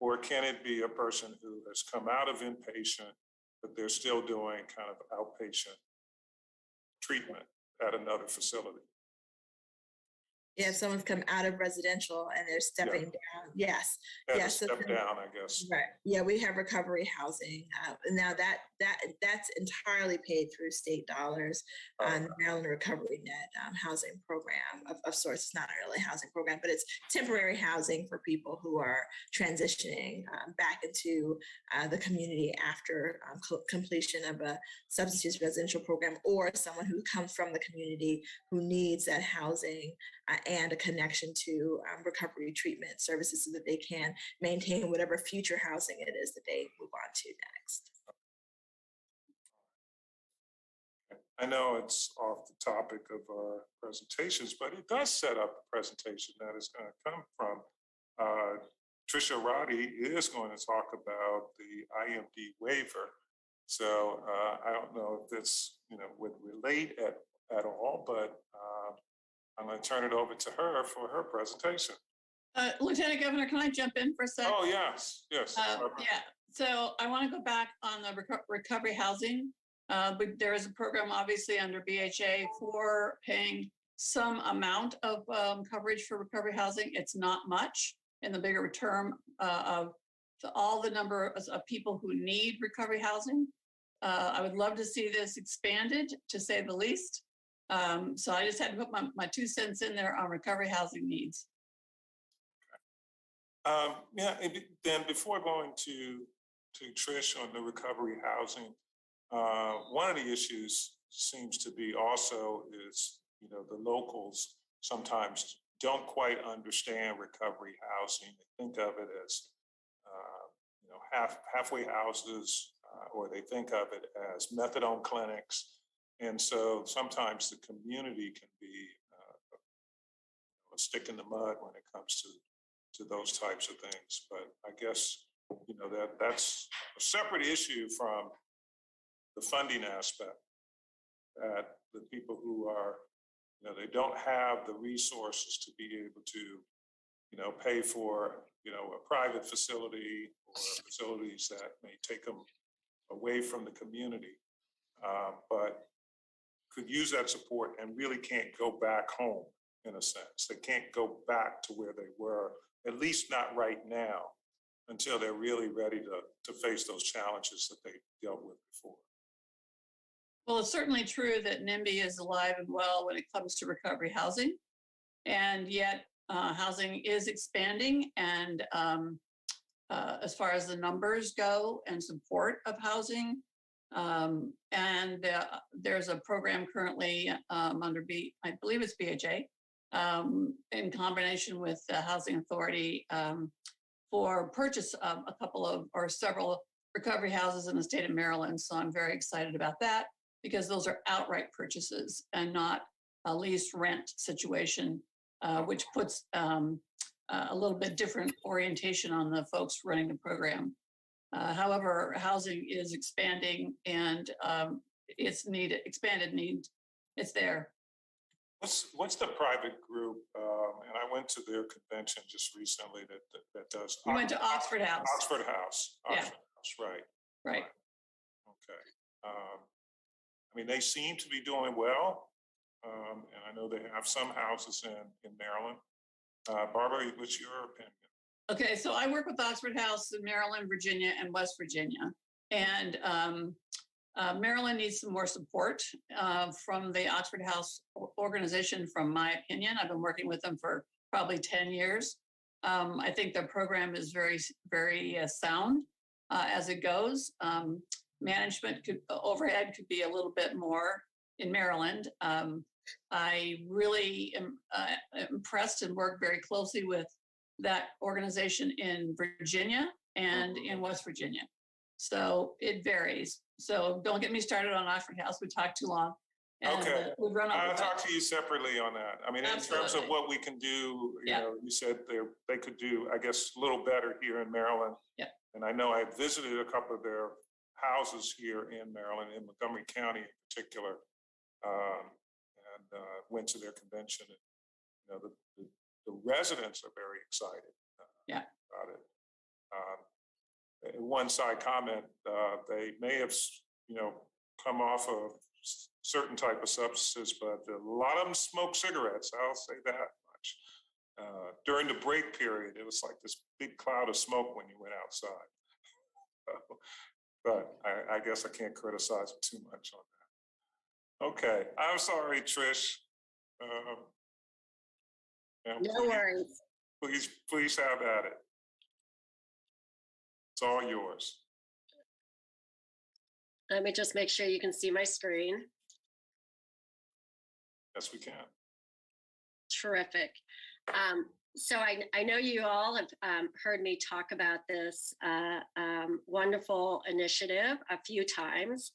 Or can it be a person who has come out of inpatient, but they're still doing kind of outpatient treatment at another facility? Yeah, if someone's come out of residential and they're stepping down, yes. Yes, step down, I guess. Right. Yeah, we have recovery housing. Now that's entirely paid through state dollars on the Maryland Recovery Net housing program of sorts. It's not really a housing program, but it's temporary housing for people who are transitioning back into the community after completion of a substance use residential program, or someone who comes from the community who needs that housing and a connection to recovery treatment services so that they can maintain whatever future housing it is that they move on to next. I know it's off the topic of our presentations, but it does set up a presentation that is going to come from Tricia. Roddy is going to talk about the IMD waiver. So I don't know if this would relate at all, but I'm going to turn it over to her for her presentation. Lieutenant Governor, can I jump in for a second? Oh, yes. Yeah. So I want to go back on the recovery housing. But there is a program obviously under BHA for paying some amount of coverage for recovery housing. It's not much in the bigger term of all the number of people who need recovery housing. I would love to see this expanded, to say the least. So I just had to put my 2 cents in there on recovery housing needs. Yeah, then before going to Trish on the recovery housing, one of the issues seems to be also is, you know, the locals sometimes don't quite understand recovery housing. They think of it as, you know, halfway houses, or they think of it as methadone clinics. And so sometimes the community can be a stick in the mud when it comes to those types of things. But I guess, you know, that's a separate issue from the funding aspect, that the people who are, you know, they don't have the resources to be able to, you know, pay for, you know, a private facility or facilities that may take them away from the community, but could use that support and really can't go back home, in a sense. They can't go back to where they were, at least not right now, until they're really ready to face those challenges that they dealt with before. Well, it's certainly true that NIMBY is alive and well when it comes to recovery housing, and yet housing is expanding. And as far as the numbers go and support of housing, and there's a program currently under I believe it's BHA, in combination with the Housing Authority for purchase of a couple of or several recovery houses in the state of Maryland. So I'm very excited about that, because those are outright purchases and not a lease rent situation, which puts a little bit different orientation on the folks running the program. However, housing is expanding, and it's needed, expanded need. It's there. What's the private group? And I went to their convention just recently that does. We went to Oxford House. Oxford House. Yeah. Oxford House, right. Right. Okay. I mean, they seem to be doing well. And I know they have some houses in Maryland. Barbara, what's your opinion? Okay, so I work with Oxford House in Maryland, Virginia, and West Virginia. And Maryland needs some more support from the Oxford House organization, from my opinion. I've been working with them for probably 10 years. I think their program is very, very sound as it goes. Management overhead could be a little bit more in Maryland. I really am impressed and work very closely with that organization in Virginia and in West Virginia. So it varies. So don't get me started on Oxford House. We talked too long. And, okay. We've run out I'll of time. talk to you separately on that. I mean, in terms of what we can do, you know, you said they could do, I guess, a little better here in Maryland. Yeah. And I know I visited a couple of their houses here in Maryland, in Montgomery County in particular, and went to their convention. And, you know, the residents are very excited about it. One side comment, they may have, you know, come off of certain type of substances, but a lot of them smoke cigarettes. I'll say that much. During the break period, it was like this big cloud of smoke when you went outside. But I guess I can't criticize it too much on that. Okay, I'm sorry, Trish. No worries. Please have at it. It's all yours. Let me just make sure you can see my screen. Yes, we can. Terrific. So I know you all have heard me talk about this wonderful initiative a few times,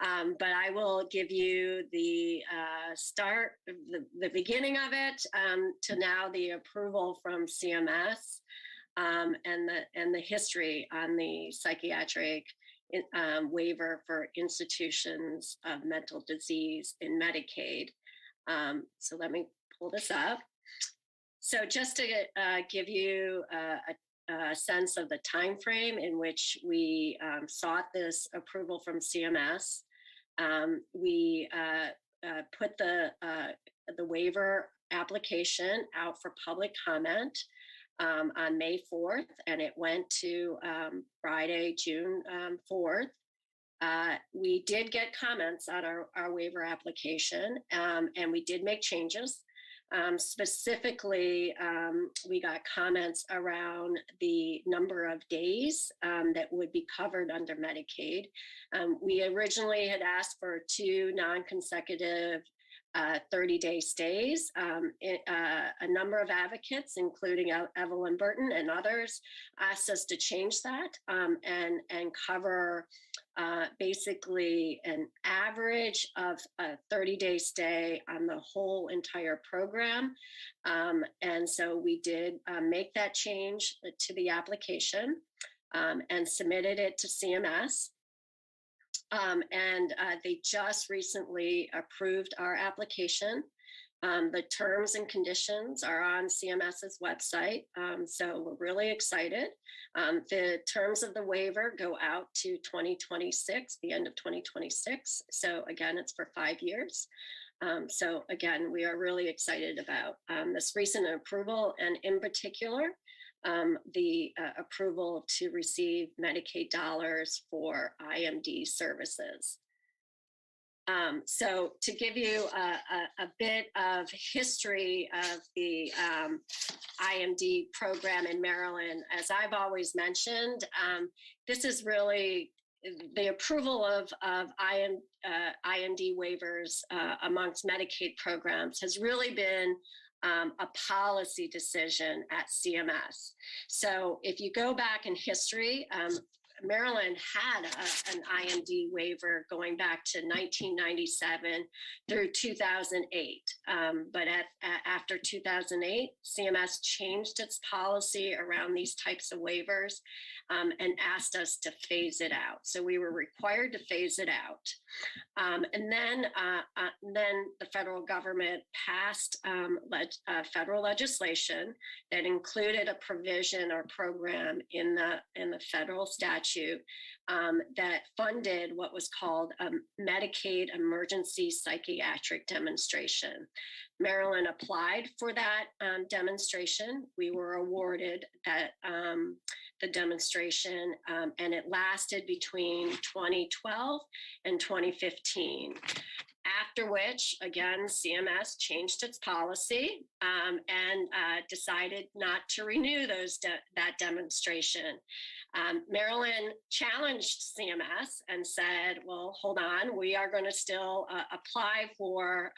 but I will give you the start, the beginning of it, to now the approval from CMS, and the history on the psychiatric waiver for institutions of mental disease in Medicaid. So let me pull this up. So just to give you a sense of the time frame in which we sought this approval from CMS, we put the waiver application out for public comment on May 4th, and it went to Friday, June 4th. We did get comments on our waiver application, and we did make changes. Specifically, we got comments around the number of days that would be covered under Medicaid. We originally had asked for 2 non-consecutive 30-day stays. A number of advocates, including Evelyn Burton and others, asked us to change that and cover basically an average of a 30-day stay on the whole entire program. And so we did make that change to the application and submitted it to CMS. And they just recently approved our application. The terms and conditions are on CMS's website, so we're really excited. The terms of the waiver go out to 2026, the end of 2026. So again, it's for 5 years. So again, we are really excited about this recent approval, and in particular, the approval to receive Medicaid dollars for IMD services. So to give you a bit of history of the IMD program in Maryland, as I've always mentioned, this is really the approval of IMD waivers amongst Medicaid programs has really been a policy decision at CMS. So if you go back in history, Maryland had an IMD waiver going back to 1997 through 2008. But after 2008, CMS changed its policy around these types of waivers and asked us to phase it out. So we were required to phase it out. And then the federal government passed federal legislation that included a provision or program in the federal statute that funded what was called a Medicaid emergency psychiatric demonstration. Maryland applied for that demonstration. We were awarded that the demonstration, and it lasted between 2012 and 2015. After which, again, CMS changed its policy and decided not to renew that demonstration. Maryland challenged CMS and said, well, hold on, we are going to still apply for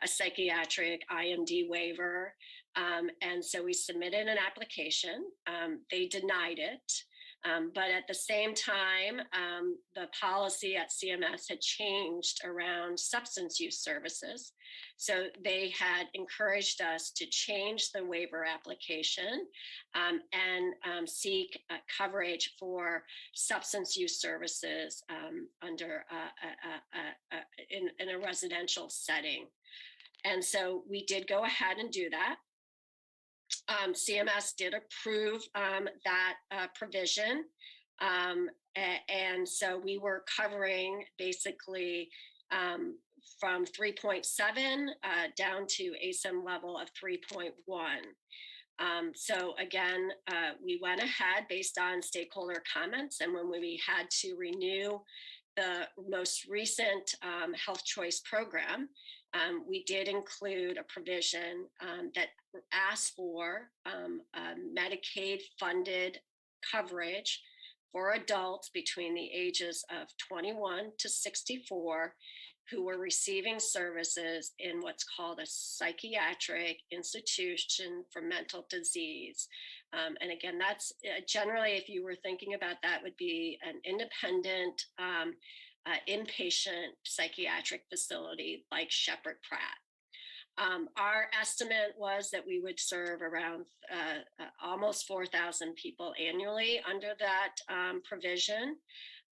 a psychiatric IMD waiver. And so we submitted an application. They denied it. But at the same time, the policy at CMS had changed around substance use services. So they had encouraged us to change the waiver application and seek coverage for substance use services under in a residential setting. And so we did go ahead and do that. CMS did approve that provision. And so we were covering basically from 3.7 down to ASIM level of 3.1. So again, we went ahead based on stakeholder comments, and when we had to renew the most recent health choice program, we did include a provision that asked for Medicaid funded coverage for adults between the ages of 21 to 64 who were receiving services in what's called a psychiatric institution for mental disease. And again, that's generally, if you were thinking about that, would be an independent inpatient psychiatric facility like Shepherd Pratt. Our estimate was that we would serve around almost 4,000 people annually under that provision.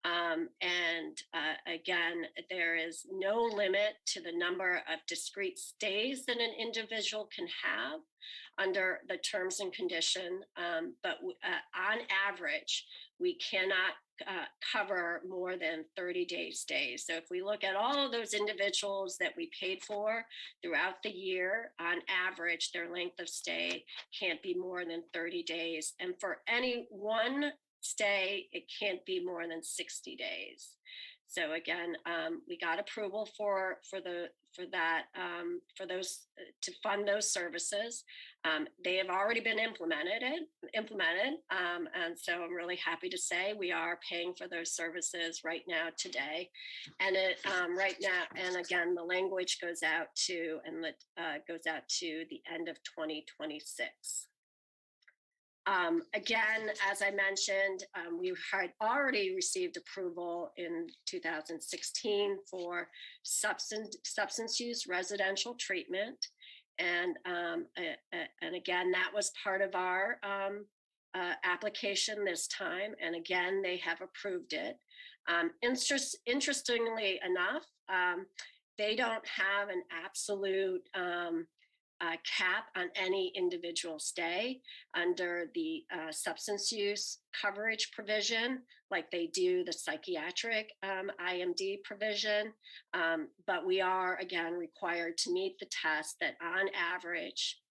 And again, there is no limit to the number of discrete stays that an individual can have under the terms and condition. But on average, we cannot cover more than 30-day stays. So if we look at all of those individuals that we paid for throughout the year, on average, their length of stay can't be more than 30 days. And for any one stay, it can't be more than 60 days. So again, we got approval for those to fund those services. They have already been implemented, and so I'm really happy to say we are paying for those services right now today, and it right now, and again, the language goes out to the end of 2026. Again, as I mentioned, we had already received approval in 2016 for substance use residential treatment. And again, that was part of our application this time. And again, they have approved it. Interestingly enough, they don't have an absolute cap on any individual stay under the substance use coverage provision, like they do the psychiatric IMD provision. But we are, again, required to meet the test that on average,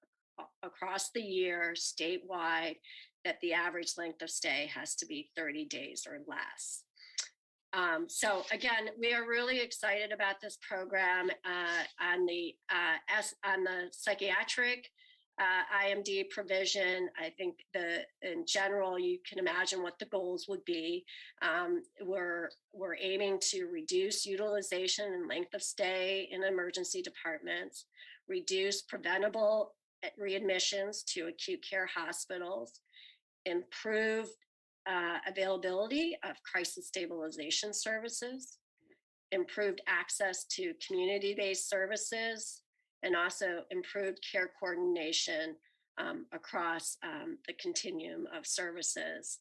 across the year, statewide, that the average length of stay has to be 30 days or less. So again, we are really excited about this program on the psychiatric IMD provision. I think in general, you can imagine what the goals would be. We're aiming to reduce utilization and length of stay in emergency departments, reduce preventable readmissions to acute care hospitals, improve availability of crisis stabilization services, improved access to community-based services, and also improved care coordination across the continuum of services.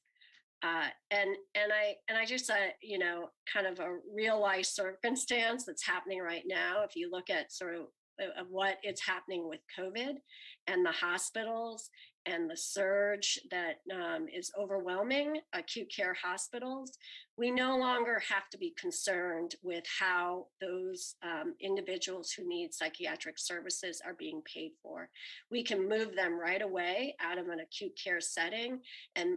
And I just kind of a real life circumstance that's happening right now. If you look at sort of what is happening with COVID and the hospitals and the surge that is overwhelming acute care hospitals, we no longer have to be concerned with how those individuals who need psychiatric services are being paid for. We can move them right away out of an acute care setting and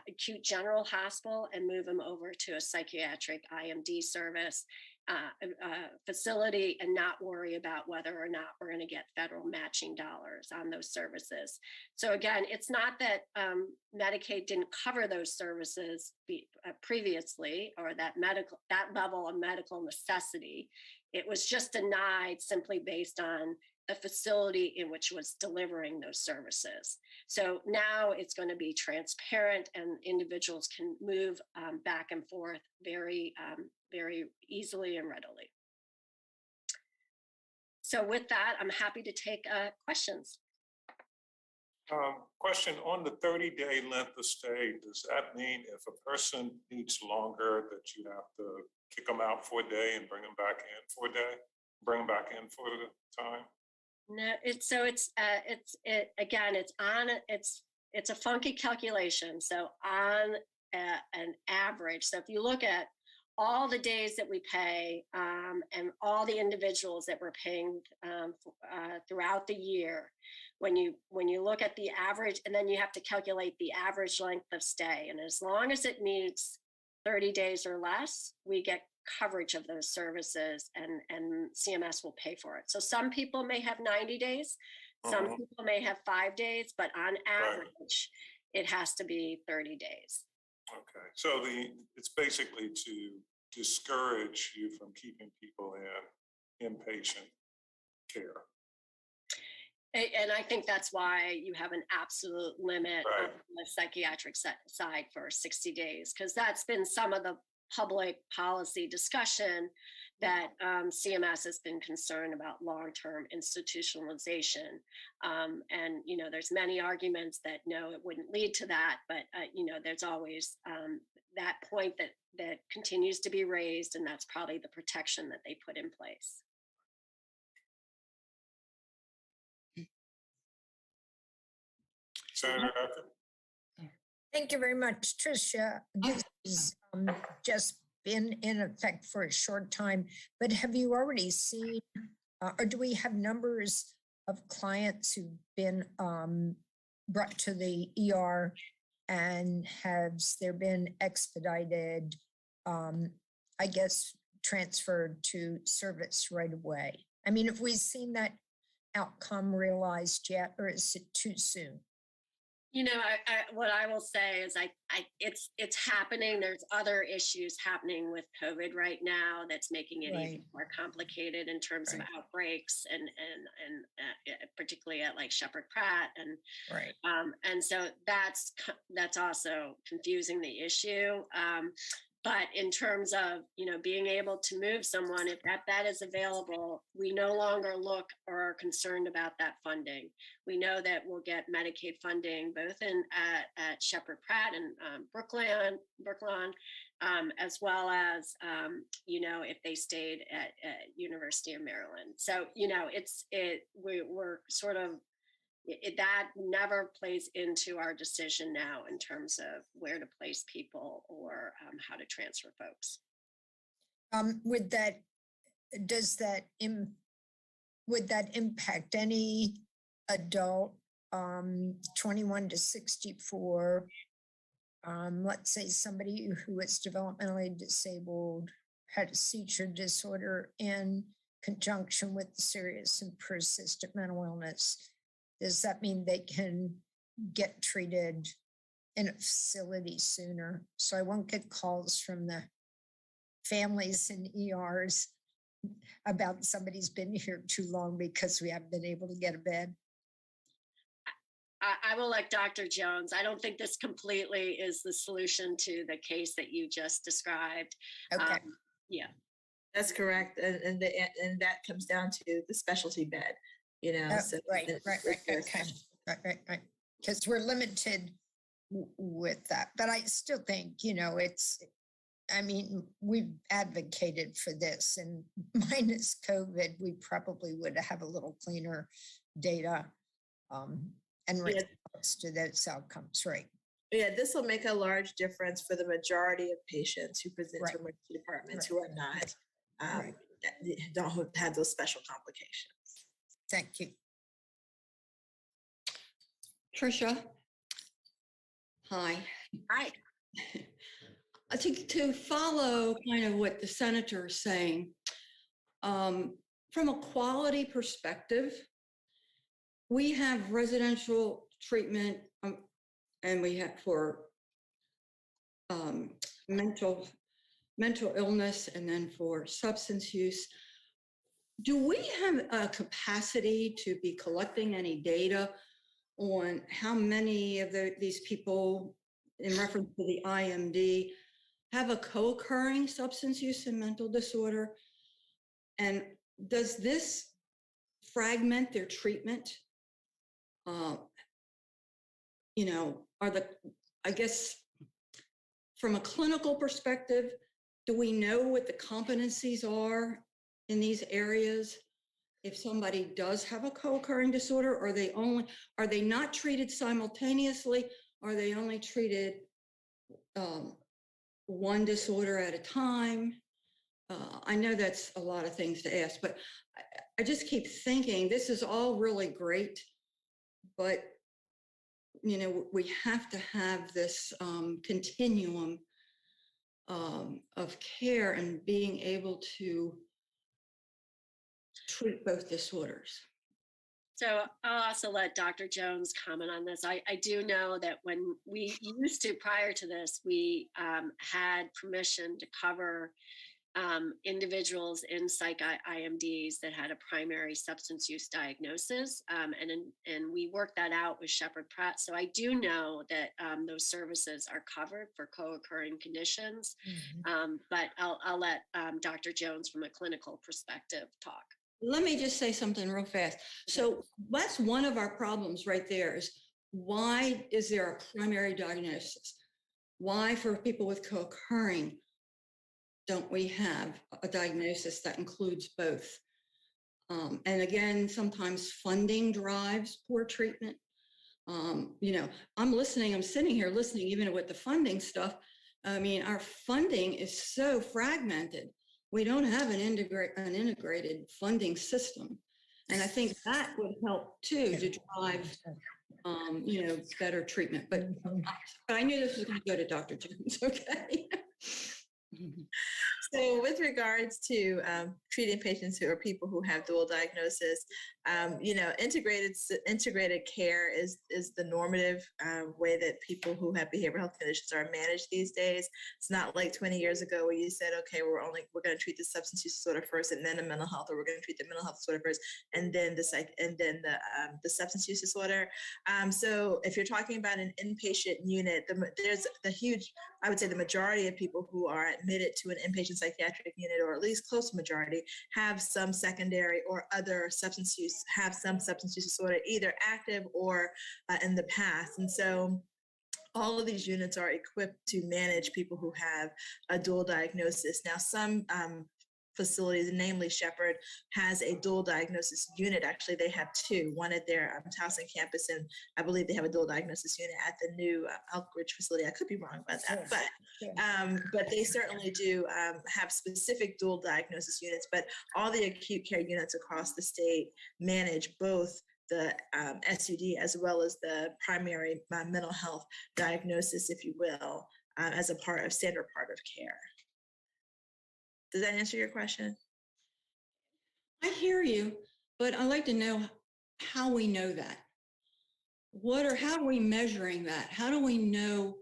acute general hospital and move them over to a psychiatric IMD service facility and not worry about whether or not we're going to get federal matching dollars on those services. So again, it's not that Medicaid didn't cover those services previously, or that level of medical necessity. It was just denied simply based on the facility in which was delivering those services. So now it's going to be transparent and individuals can move back and forth very easily and readily. So with that, I'm happy to take questions. Question on the 30-day length of stay, does that mean if a person needs longer that you have to kick them out for a day and bring them back in for a day, bring them back in for the time? No, it's a funky calculation. So on an average, so if you look at all the days that we pay and all the individuals that we're paying throughout the year, when you look at the average, and then you have to calculate the average length of stay, and as long as it meets 30 days or less, we get coverage of those services, and CMS will pay for it. So some people may have 90 days, some people may have 5 days, but on average, it has to be 30 days. Okay, so it's basically to discourage you from keeping people in inpatient care. And I think that's why you have an absolute limit on the psychiatric side for 60 days, because that's been some of the public policy discussion that CMS has been concerned about long-term institutionalization. And, there's many arguments that no, it wouldn't lead to that, but, there's always that point that continues to be raised, and that's probably the protection that they put in place. Senator Ecker? Thank you very much, Tricia. This has just been in effect for a short time, but have you already seen, or do we have numbers of clients who've been brought to the ER And has there been expedited, I guess, transferred to service right away? I mean, have we seen that outcome realized yet, or is it too soon? You know, what I will say is it's happening. There's other issues happening with COVID right now that's making it even more complicated in terms of outbreaks and particularly at like Shepherd Pratt and so that's also confusing the issue. But in terms of, you know, being able to move someone, if that is available, we no longer look or are concerned about that funding. We know that we'll get Medicaid funding both at Shepherd Pratt and Brookline, as well as, you know, if they stayed at University of Maryland. So, you know, we're sort of, that never plays into our decision now in terms of where to place people or how to transfer folks. Would that impact any adult 21 to 64? Let's say somebody who is developmentally disabled, had a seizure disorder in conjunction with serious and persistent mental illness. Does that mean they can get treated in a facility sooner? So I won't get calls from the families and ERs about somebody's been here too long because we haven't been able to get a bed. I will let Dr. Jones. I don't think this completely is the solution to the case that you just described. Okay. Yeah. That's correct. And that comes down to the specialty bed, you know. So right. Okay. Because we're limited with that. But I still think, you know, I mean, we've advocated for this, and minus COVID, we probably would have a little cleaner data and response to those outcomes, right? Yeah, this will make a large difference for the majority of patients who present to emergency departments who are not, don't have those special complications. Thank you. Tricia. Hi. Hi. I think to follow kind of what the senator is saying, from a quality perspective, we have residential treatment and we have for mental illness and then for substance use. Do we have a capacity to be collecting any data on how many of these people, in reference to the IMD, have a co-occurring substance use and mental disorder? And does this fragment their treatment? You know, I guess from a clinical perspective, do we know what the competencies are in these areas? If somebody does have a co-occurring disorder, are they not treated simultaneously? Are they only treated one disorder at a time? I know that's a lot of things to ask, but I just keep thinking this is all really great, but you know, we have to have this continuum of care and being able to treat both disorders. So I'll also let Dr. Jones comment on this. I do know that when we used to, prior to this, we had permission to cover individuals in psych IMDs that had a primary substance use diagnosis. And we worked that out with Shepherd Pratt. So I do know that those services are covered for co-occurring conditions. But I'll let Dr. Jones from a clinical perspective talk. Let me just say something real fast. So that's one of our problems right there is why is there a primary diagnosis? Why for people with co-occurring don't we have a diagnosis that includes both? And again, sometimes funding drives poor treatment. You know, I'm sitting here listening even with the funding stuff. I mean, our funding is so fragmented. We don't have an integrated funding system. And I think that would help too to drive better treatment. But I knew this was going to go to Dr. Jones. Okay. So with regards to treating patients who are people who have dual diagnosis, integrated care is the normative way that people who have behavioral health conditions are managed these days. It's not like 20 years ago where you said, okay, we're going to treat the substance use disorder first and then the mental health, or we're going to treat the mental health disorder first and then the substance use disorder. So if you're talking about an inpatient unit, there's the huge, I would say the majority of people who are admitted to an inpatient psychiatric unit, or at least close to majority, have some secondary or other substance use disorder, either active or in the past. And so all of these units are equipped to manage people who have a dual diagnosis. Now, some facilities, namely Shepherd, has a dual diagnosis unit. Actually, they have two, one at their Towson campus, and I believe they have a dual diagnosis unit at the new Elk Ridge facility. I could be wrong about that, but they certainly do have specific dual diagnosis units. But all the acute care units across the state manage both the SUD as well as the primary mental health diagnosis, if you will, as a standard part of care. Does that answer your question? I hear you, but I'd like to know how we know that. How are we measuring that? How do we know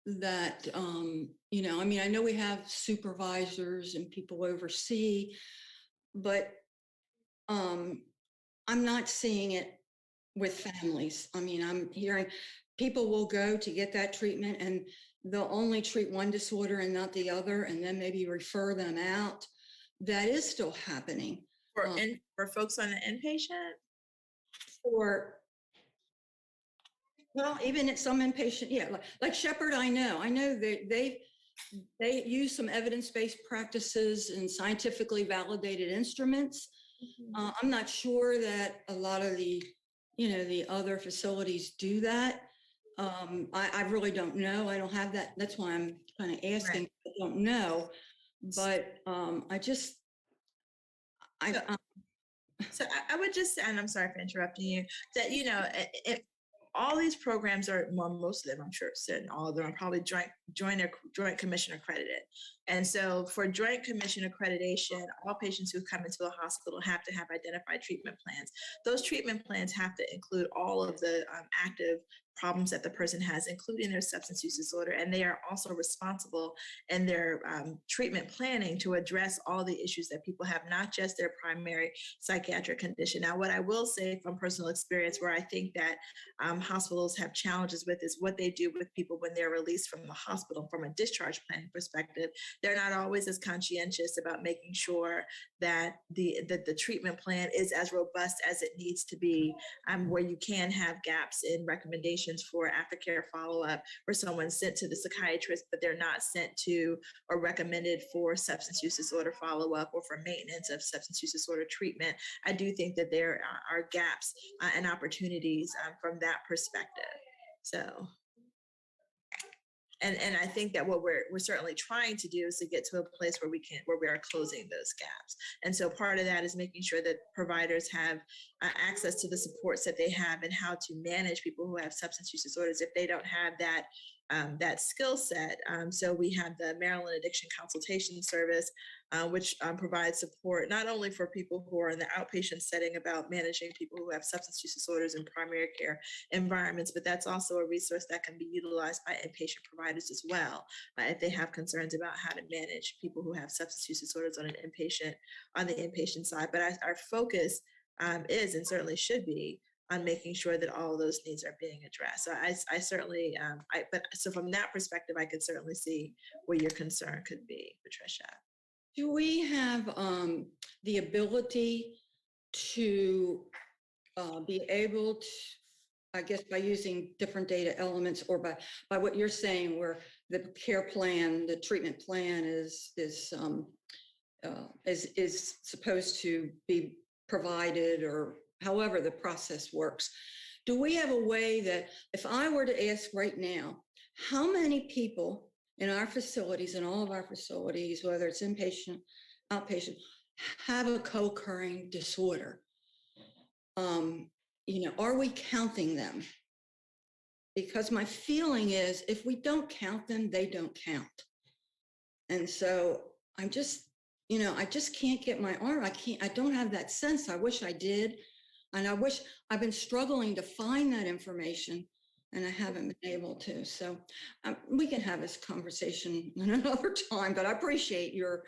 that, I know we have supervisors and people oversee, but I'm not seeing it with families. I mean, I'm hearing people will go to get that treatment and they'll only treat one disorder and not the other, and then maybe refer them out. That is still happening. For folks on the inpatient? Well, even at some inpatient, yeah, like Shepherd, I know they use some evidence-based practices and scientifically validated instruments. I'm not sure that a lot of the other facilities do that. I really don't know. I don't have that. That's why I'm kind of asking. Right. I don't know, but So I would just, and I'm sorry for interrupting you, that, all these programs are, well, most of them, I'm sure, all of them are probably joint commission accredited. And so for joint commission accreditation, all patients who come into a hospital have to have identified treatment plans. Those treatment plans have to include all of the active problems that the person has, including their substance use disorder. And they are also responsible in their treatment planning to address all the issues that people have, not just their primary psychiatric condition. Now, what I will say from personal experience, where I think that hospitals have challenges with, is what they do with people when they're released from the hospital from a discharge planning perspective. They're not always as conscientious about making sure that the treatment plan is as robust as it needs to be, where you can have gaps in recommendations for aftercare follow-up, where someone's sent to the psychiatrist, but they're not sent to or recommended for substance use disorder follow-up or for maintenance of substance use disorder treatment. I do think that there are gaps and opportunities from that perspective. So, and I think that what we're certainly trying to do is to get to a place where we are closing those gaps. And so part of that is making sure that providers have access to the supports that they have and how to manage people who have substance use disorders if they don't have that skill set. So we have the Maryland Addiction Consultation Service, which provides support not only for people who are in the outpatient setting about managing people who have substance use disorders in primary care environments, but that's also a resource that can be utilized by inpatient providers as well, if they have concerns about how to manage people who have substance use disorders on the inpatient side. But our focus is, and certainly should be, on making sure that all of those needs are being addressed. So I certainly, so from that perspective, I could certainly see where your concern could be, Patricia. Do we have the ability to be able to, I guess, by using different data elements, or by what you're saying, where the care plan, the treatment plan is supposed to be provided, or however the process works. Do we have a way that, if I were to ask right now, how many people in our facilities, in all of our facilities, whether it's inpatient, outpatient, have a co-occurring disorder? are we counting them? Because my feeling is if we don't count them, they don't count. And so I'm just, I just can't get my arm. I don't have that sense. I wish I did. And I wish I've been struggling to find that information and I haven't been able to. So we can have this conversation another time, but I appreciate your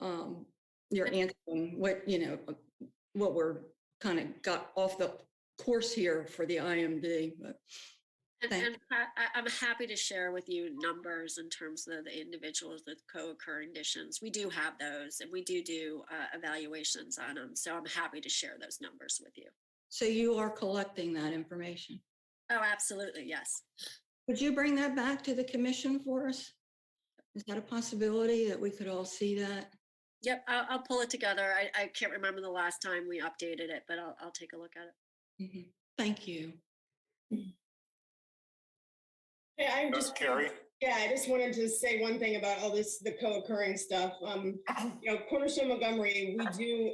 answering what we're kind of got off the course here for the IMD. But And I'm happy to share with you numbers in terms of the individuals with co-occurring conditions. We do have those, and we do evaluations on them. So I'm happy to share those numbers with you. So you are collecting that information? Oh, absolutely, yes. Would you bring that back to the commission for us? Is that a possibility that we could all see that? Yep, I'll pull it together. I can't remember the last time we updated it, but I'll take a look at it. Mm-hmm. Thank you. Yeah, I just Carrie. Yeah, I just wanted to say one thing about all this, the co-occurring stuff. Cornerstone Montgomery, we do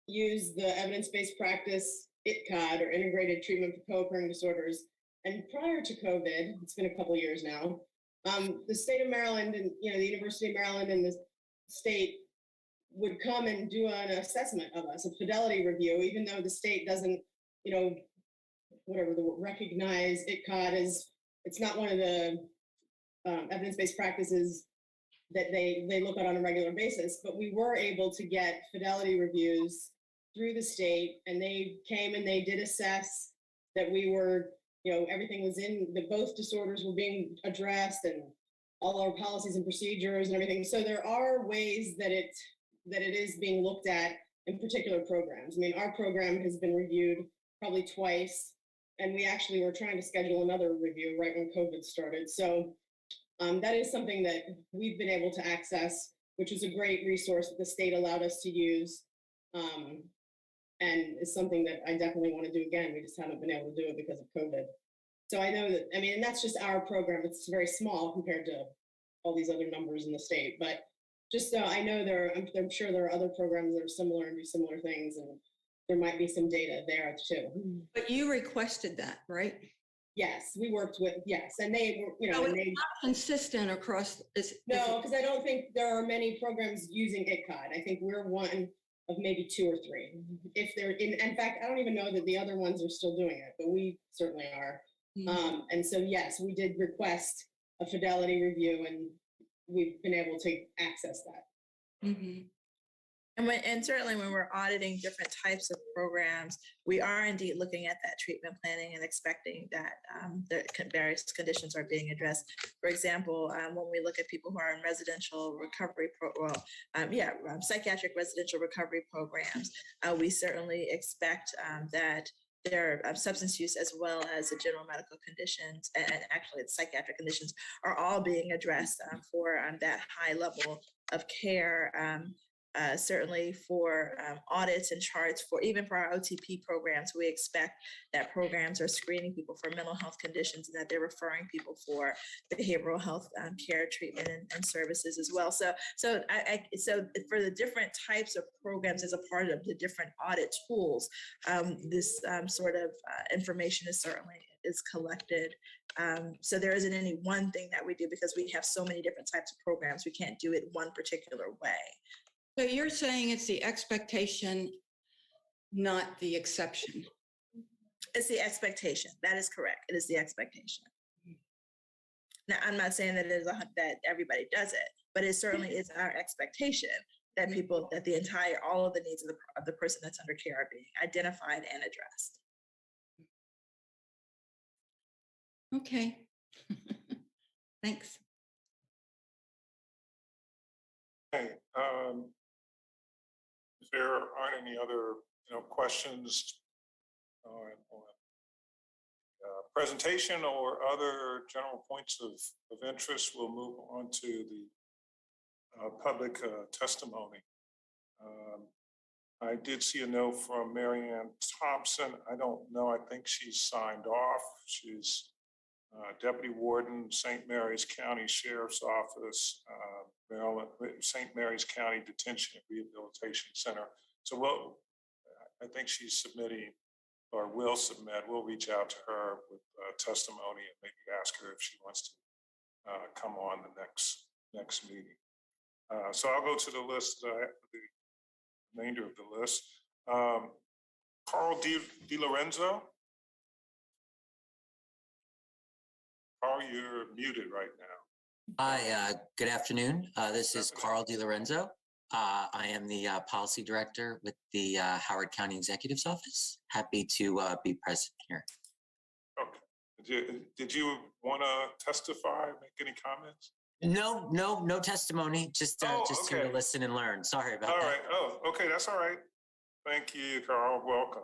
use the evidence-based practice ITCOD, or Integrated Treatment for Co-occurring Disorders. And prior to COVID, it's been a couple of years now, the state of Maryland and the University of Maryland and the state would come and do an assessment of us, a fidelity review, even though the state doesn't, whatever the word, recognize ITCOD as, it's not one of the evidence-based practices that they look at on a regular basis, but we were able to get fidelity reviews through the state, and they came and they did assess that we were, everything was that both disorders were being addressed and all our policies and procedures and everything. So there are ways that it is being looked at in particular programs. I mean, our program has been reviewed probably twice, and we actually were trying to schedule another review right when COVID started. So that is something that we've been able to access, which is a great resource that the state allowed us to use. And is something that I definitely want to do again. We just haven't been able to do it because of COVID. So I know that, and that's just our program. It's very small compared to all these other numbers in the state, but just so I know I'm sure there are other programs that are similar and do similar things, and there might be some data there too. But you requested that, right? Yes, we worked with, yes, and they were, So it's not consistent across this. No, because I don't think there are many programs using ITCOD. I think we're one of maybe 2 or 3. If they're in fact, I don't even know that the other ones are still doing it, but we certainly are. And so, yes, we did request a fidelity review, and we've been able to access that. Mm-hmm. And certainly when we're auditing different types of programs, we are indeed looking at that treatment planning and expecting that the various conditions are being addressed. For example, when we look at people who are in residential recovery, psychiatric residential recovery programs, we certainly expect that their substance use as well as the general medical conditions and actually the psychiatric conditions are all being addressed for that high level of care. Certainly for audits and charts even for our OTP programs, we expect that programs are screening people for mental health conditions and that they're referring people for behavioral health care, treatment, and services as well. So for the different types of programs as a part of the different audit tools, this sort of information is collected. So there isn't any one thing that we do because we have so many different types of programs. We can't do it one particular way. So you're saying it's the expectation, not the exception? It's the expectation. That is correct. It is the expectation. Now, I'm not saying that that everybody does it, but it certainly is our expectation that all of the needs of the person that's under care are being identified and addressed. Okay. Thanks. Okay. If there aren't any other questions on presentation or other general points of interest, we'll move on to the public testimony. I did see a note from Marianne Thompson. I don't know, I think she's signed off. She's Deputy Warden, St. Mary's County Sheriff's Office, Maryland, St. Mary's County Detention and Rehabilitation Center. So I think she's submitting or will submit, we'll reach out to her with testimony and maybe ask her if she wants to come on the next meeting. So I'll go to the list, the remainder of the list. Carl Di Lorenzo. Carl, you're muted right now. Hi, good afternoon. This is Carl Di Lorenzo. I am the policy director with the Howard County Executive's Office. Happy to be present here. Okay. Did you want to testify, make any comments? No testimony. Just here to listen and learn. Sorry about that. All right. Oh, okay. That's all right. Thank you, Carl. Welcome.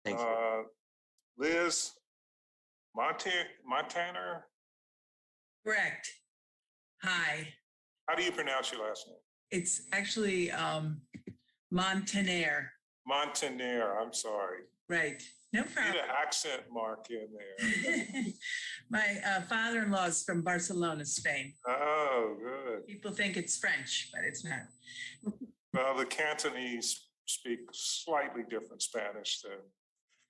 Thank you. Liz Montana. Correct. Hi. How do you pronounce your last name? It's actually Montaner. Montaner. I'm sorry. Right. No problem. Need an accent mark in there. My father-in-law is from Barcelona, Spain. Oh, good. People think it's French, but it's not. Well, the Cantonese speak slightly different Spanish than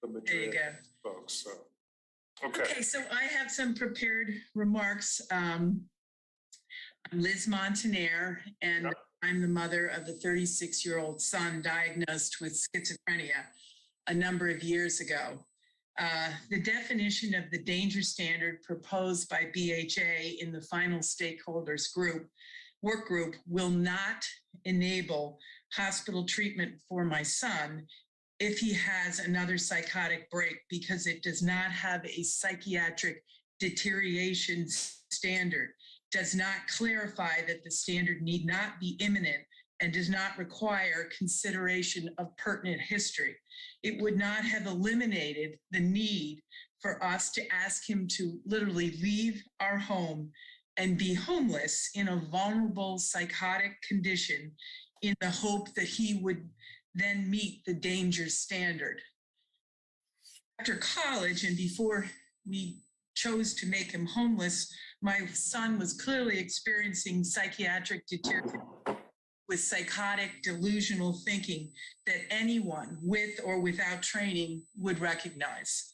the Madrid folks. So, okay. So I have some prepared remarks. I'm Liz Montaner, and I'm the mother of the 36-year-old son diagnosed with schizophrenia a number of years ago. The definition of the danger standard proposed by BHA in the final stakeholders work group will not enable hospital treatment for my son if he has another psychotic break, because it does not have a psychiatric deterioration standard, does not clarify that the standard need not be imminent, and does not require consideration of pertinent history. It would not have eliminated the need for us to ask him to literally leave our home and be homeless in a vulnerable psychotic condition in the hope that he would then meet the danger standard. After college and before we chose to make him homeless, my son was clearly experiencing psychiatric deterioration with psychotic delusional thinking that anyone with or without training would recognize.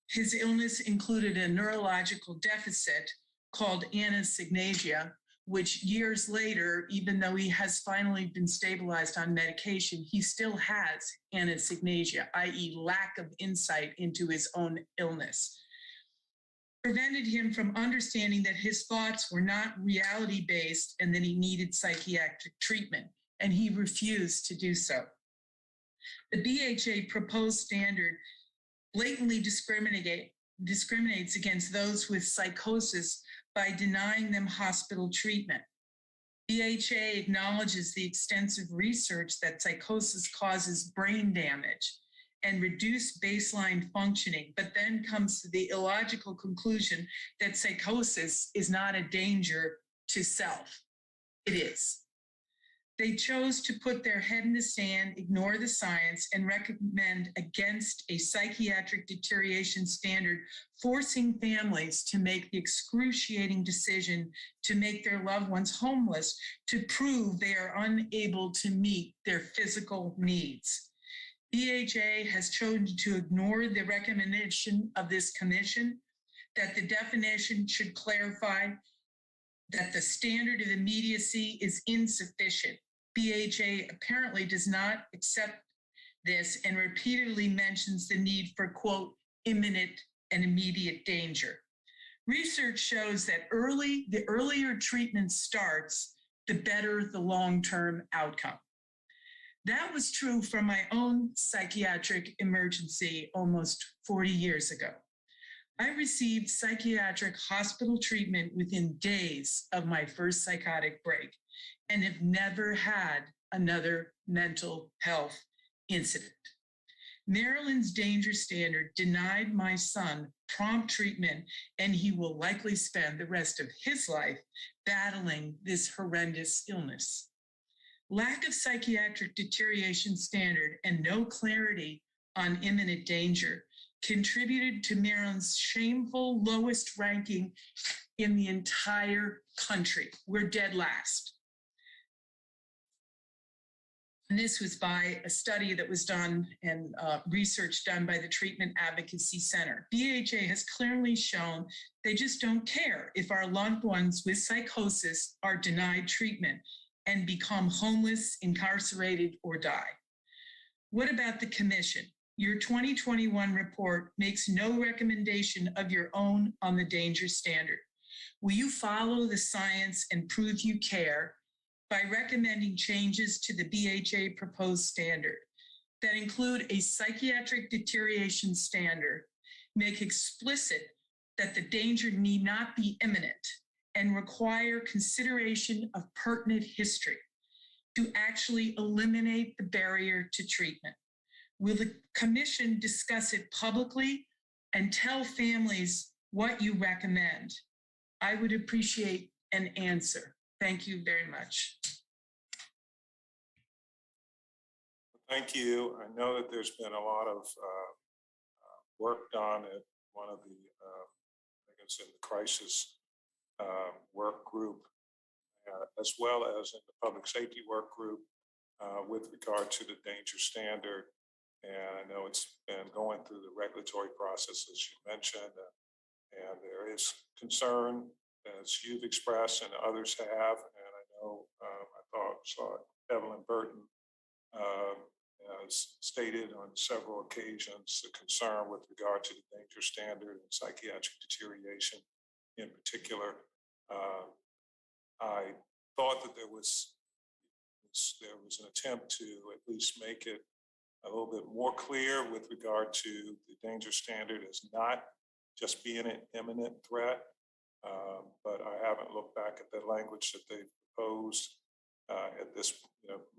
His illness included a neurological deficit called anosognosia, which years later, even though he has finally been stabilized on medication, he still has anosognosia, i.e. lack of insight into his own illness. Prevented him from understanding that his thoughts were not reality-based and that he needed psychiatric treatment, and he refused to do so. The BHA proposed standard blatantly discriminates against those with psychosis by denying them hospital treatment. BHA acknowledges the extensive research that psychosis causes brain damage and reduced baseline functioning, but then comes to the illogical conclusion that psychosis is not a danger to self. It is. They chose to put their head in the sand, ignore the science, and recommend against a psychiatric deterioration standard, forcing families to make the excruciating decision to make their loved ones homeless to prove they are unable to meet their physical needs. BHA has chosen to ignore the recommendation of this commission that the definition should clarify that the standard of immediacy is insufficient. BHA apparently does not accept this and repeatedly mentions the need for, quote, imminent and immediate danger. Research shows that the earlier treatment starts, the better the long-term outcome. That was true for my own psychiatric emergency almost 40 years ago. I received psychiatric hospital treatment within days of my first psychotic break and have never had another mental health incident. Maryland's danger standard denied my son prompt treatment, and he will likely spend the rest of his life battling this horrendous illness. Lack of psychiatric deterioration standard and no clarity on imminent danger contributed to Maryland's shameful lowest ranking in the entire country. We're dead last. And this was by a study that was done and research done by the Treatment Advocacy Center. BHA has clearly shown they just don't care if our loved ones with psychosis are denied treatment and become homeless, incarcerated, or die. What about the commission? Your 2021 report makes no recommendation of your own on the danger standard. Will you follow the science and prove you care by recommending changes to the BHA proposed standard that include a psychiatric deterioration standard, make explicit that the danger need not be imminent, and require consideration of pertinent history to actually eliminate the barrier to treatment? Will the commission discuss it publicly and tell families what you recommend? I would appreciate an answer. Thank you very much. Thank you. I know that there's been a lot of work done at one of the, I think it's in the crisis work group, as well as in the public safety work group with regard to the danger standard. And I know it's been going through the regulatory process, as you mentioned, and there is concern, as you've expressed and others have. And I know I saw Evelyn Burton has stated on several occasions the concern with regard to the danger standard and psychiatric deterioration in particular. I thought that there was an attempt to at least make it a little bit more clear with regard to the danger standard as not just being an imminent threat. But I haven't looked back at the language that they proposed at this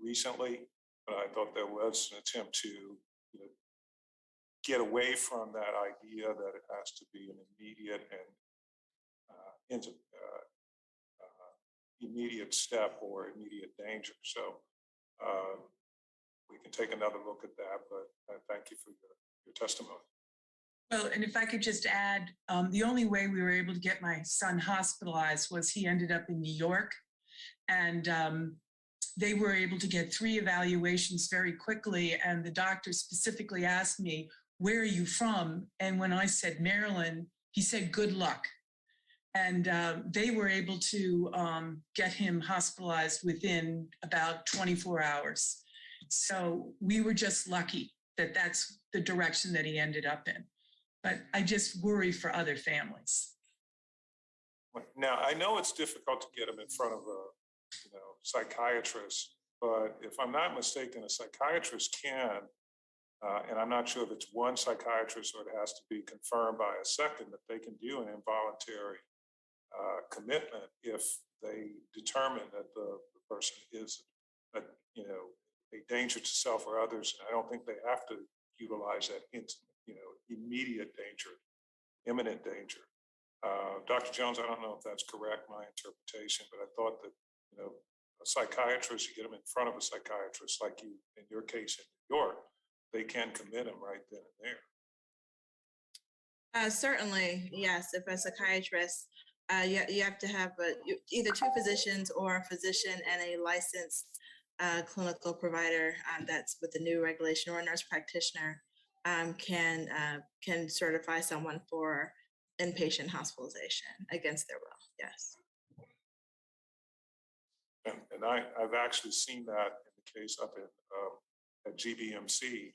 recently. But I thought there was an attempt to get away from that idea that it has to be an immediate and immediate step or immediate danger. So we can take another look at that, but thank you for your testimony. Well, and if I could just add, the only way we were able to get my son hospitalized was he ended up in New York, and they were able to get 3 evaluations very quickly. And the doctor specifically asked me, "Where are you from?" And when I said Maryland, he said, "Good luck." And they were able to get him hospitalized within about 24 hours. So we were just lucky that that's the direction that he ended up in. But I just worry for other families. Now, I know it's difficult to get them in front of a psychiatrist, but if I'm not mistaken, a psychiatrist can, and I'm not sure if it's one psychiatrist or it has to be confirmed by a second, that they can do an involuntary commitment if they determine that the person is a danger to self or others. And I don't think they have to utilize that immediate danger, imminent danger. Dr. Jones, I don't know if that's correct, my interpretation, but I thought that, a psychiatrist, you get them in front of a psychiatrist, like you, in your case in New York, they can commit them right then and there. Certainly, yes. If a psychiatrist, you have to have either 2 physicians or a physician and a licensed clinical provider that's with the new regulation, or a nurse practitioner can certify someone for inpatient hospitalization against their will. Yes. And I've actually seen that in the case up at GBMC,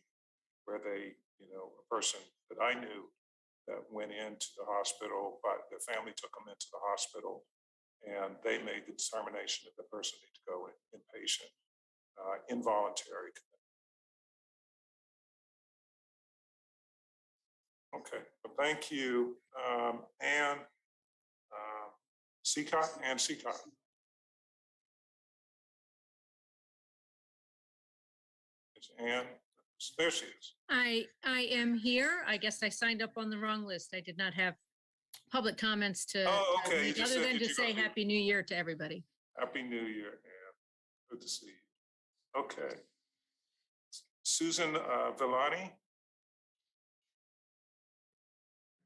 where they, a person that I knew that went into the hospital, but their family took them into the hospital, and they made the determination that the person needed to go inpatient, involuntary. Okay, well, thank you, Anne Seacott. Anne Seacott. Is Anne? There she is. I am here. I guess I signed up on the wrong list. I did not have public comments to make, other than to say Happy New Year to everybody. Happy New Year, Anne. Good to see you. Okay. Susan Villani.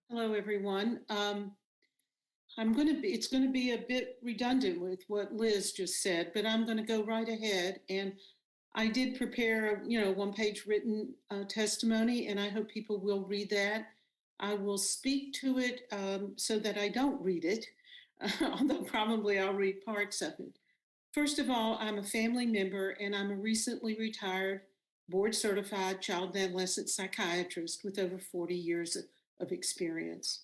Hello, everyone. It's going to be a bit redundant with what Liz just said, but I'm going to go right ahead. And I did prepare, one-page written testimony, and I hope people will read that. I will speak to it so that I don't read it, although probably I'll read parts of it. First of all, I'm a family member, and I'm a recently retired board-certified child and adolescent psychiatrist with over 40 years of experience.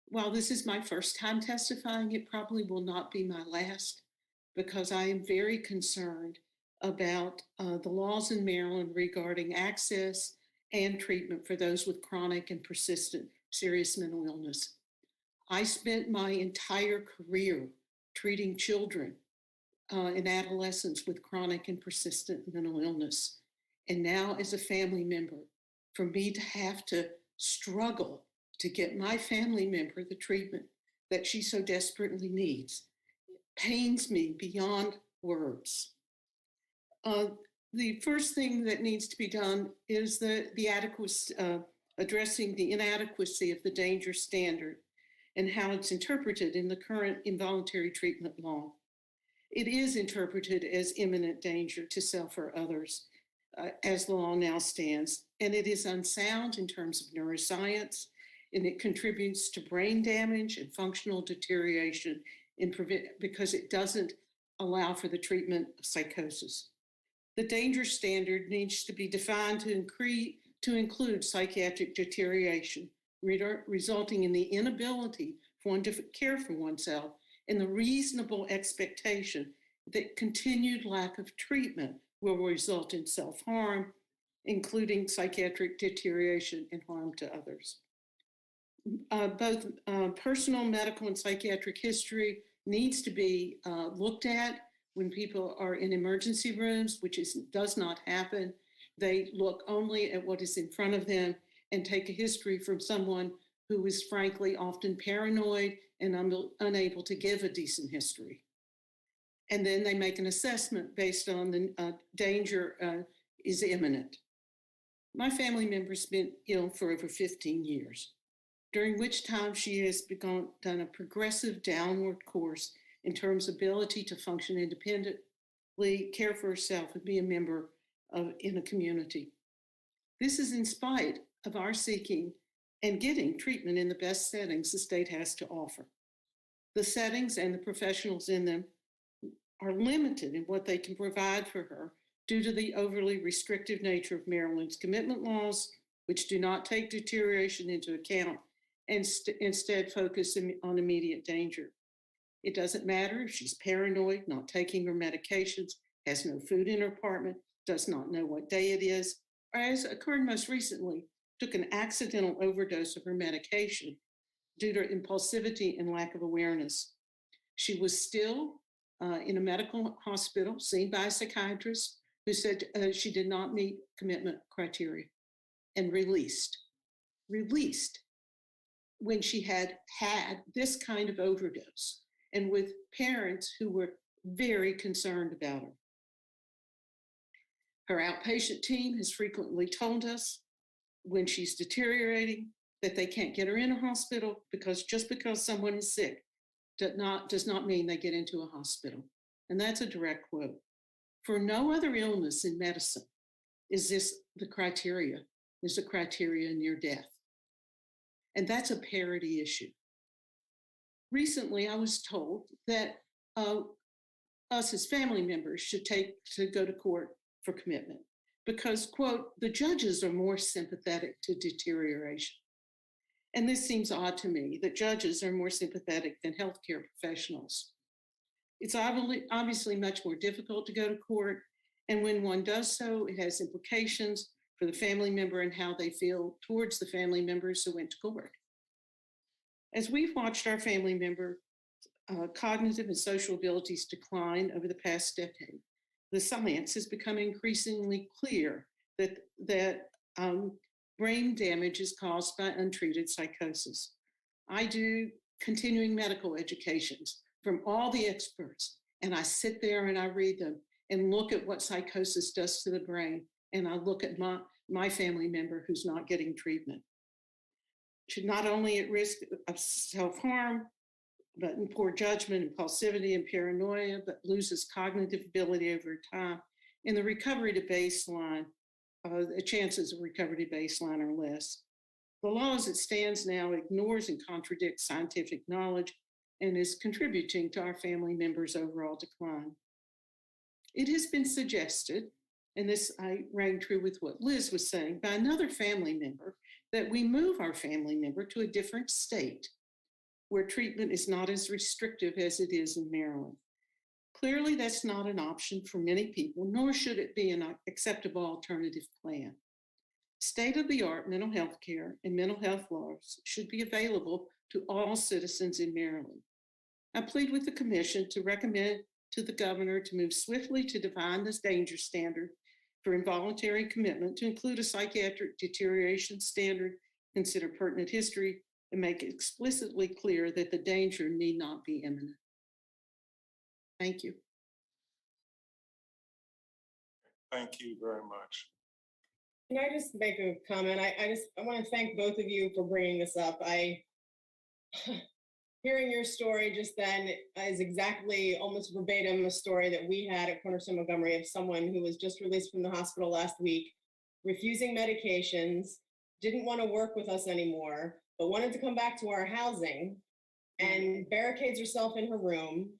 While this is my first time testifying, it probably will not be my last, because I am very concerned about the laws in Maryland regarding access and treatment for those with chronic and persistent serious mental illness. I spent my entire career treating children and adolescents with chronic and persistent mental illness. And now, as a family member, for me to have to struggle to get my family member the treatment that she so desperately needs pains me beyond words. The first thing that needs to be done is addressing the inadequacy of the danger standard and how it's interpreted in the current involuntary treatment law. It is interpreted as imminent danger to self or others, as the law now stands, and it is unsound in terms of neuroscience, and it contributes to brain damage and functional deterioration because it doesn't allow for the treatment of psychosis. The danger standard needs to be defined to include psychiatric deterioration, resulting in the inability for one to care for oneself and the reasonable expectation that continued lack of treatment will result in self-harm, including psychiatric deterioration and harm to others. Both personal, medical, and psychiatric history needs to be looked at when people are in emergency rooms, which does not happen. They look only at what is in front of them and take a history from someone who is frankly often paranoid and unable to give a decent history. And then they make an assessment based on the danger is imminent. My family member's been ill for over 15 years, during which time she has done a progressive downward course in terms of ability to function independently, care for herself, and be a member in a community. This is in spite of our seeking and getting treatment in the best settings the state has to offer. The settings and the professionals in them are limited in what they can provide for her due to the overly restrictive nature of Maryland's commitment laws, which do not take deterioration into account and instead focus on immediate danger. It doesn't matter if she's paranoid, not taking her medications, has no food in her apartment, does not know what day it is, or as occurred most recently, took an accidental overdose of her medication due to impulsivity and lack of awareness. She was still in a medical hospital, seen by a psychiatrist who said she did not meet commitment criteria, and released when she had this kind of overdose, and with parents who were very concerned about her. Her outpatient team has frequently told us when she's deteriorating that they can't get her in a hospital because just because someone is sick does not mean they get into a hospital. And that's a direct quote. For no other illness in medicine is this the criteria. There's a criteria near death. And that's a parity issue. Recently, I was told that us as family members should go to court for commitment because, quote, the judges are more sympathetic to deterioration. And this seems odd to me, that judges are more sympathetic than healthcare professionals. It's obviously much more difficult to go to court, and when one does so, it has implications for the family member and how they feel towards the family members who went to court. As we've watched our family member cognitive and social abilities decline over the past decade, the science has become increasingly clear that brain damage is caused by untreated psychosis. I do continuing medical educations from all the experts, and I sit there and I read them and look at what psychosis does to the brain, and I look at my family member who's not getting treatment. She's not only at risk of self-harm, but in poor judgment, impulsivity, and paranoia, but loses cognitive ability over time and the recovery to baseline, the chances of recovery to baseline are less. The law as it stands now ignores and contradicts scientific knowledge and is contributing to our family members' overall decline. It has been suggested, and this I rang true with what Liz was saying, by another family member, that we move our family member to a different state where treatment is not as restrictive as it is in Maryland. Clearly, that's not an option for many people, nor should it be an acceptable alternative plan. State-of-the-art mental health care and mental health laws should be available to all citizens in Maryland. I plead with the Commission to recommend to the Governor to move swiftly to define this danger standard for involuntary commitment, to include a psychiatric deterioration standard, consider pertinent history, and make it explicitly clear that the danger need not be imminent. Thank you. Thank you very much. Can I just make a comment? I want to thank both of you for bringing this up. Hearing your story just then is exactly almost verbatim a story that we had at Cornerstone Montgomery of someone who was just released from the hospital last week, refusing medications, didn't want to work with us anymore, but wanted to come back to our housing and barricades herself in her room.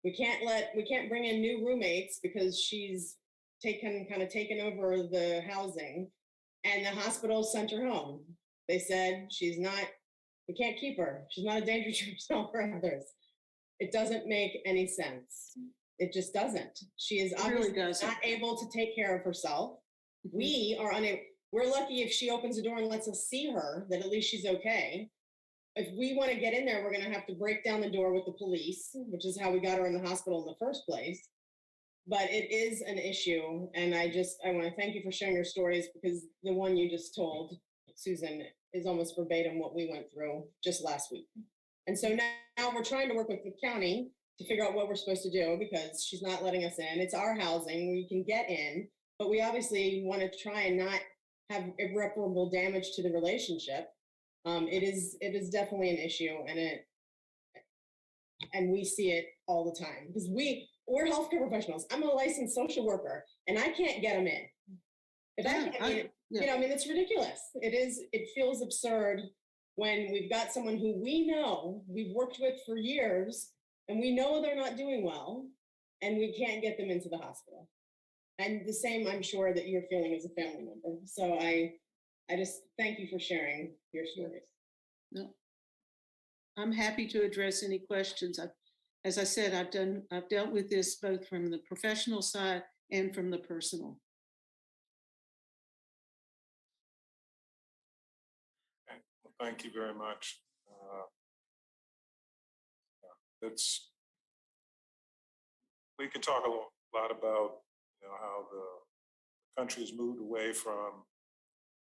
We can't bring in new roommates because she's taken over the housing, and the hospital sent her home. They said we can't keep her. She's not a danger to herself or others. It doesn't make any sense. It just doesn't. She is obviously not able to take care of herself. We are unable. We're lucky if she opens the door and lets us see her, that at least she's okay. If we want to get in there, we're going to have to break down the door with the police, which is how we got her in the hospital in the first place. But it is an issue. And I want to thank you for sharing your stories, because the one you just told, Susan, is almost verbatim what we went through just last week. And so now we're trying to work with the county to figure out what we're supposed to do, because she's not letting us in. It's our housing, we can get in, but we obviously want to try and not have irreparable damage to the relationship. It is definitely an issue, and we see it all the time, because we're healthcare professionals. I'm a licensed social worker, and I can't get them in. It's ridiculous. It feels absurd when we've got someone who we know we've worked with for years, and we know they're not doing well, and we can't get them into the hospital. And the same, I'm sure, that you're feeling as a family member. So I just thank you for sharing your stories. No, I'm happy to address any questions. As I said, I've dealt with this both from the professional side and from the personal. Okay. Well, thank you very much. We could talk a lot about how the country's moved away from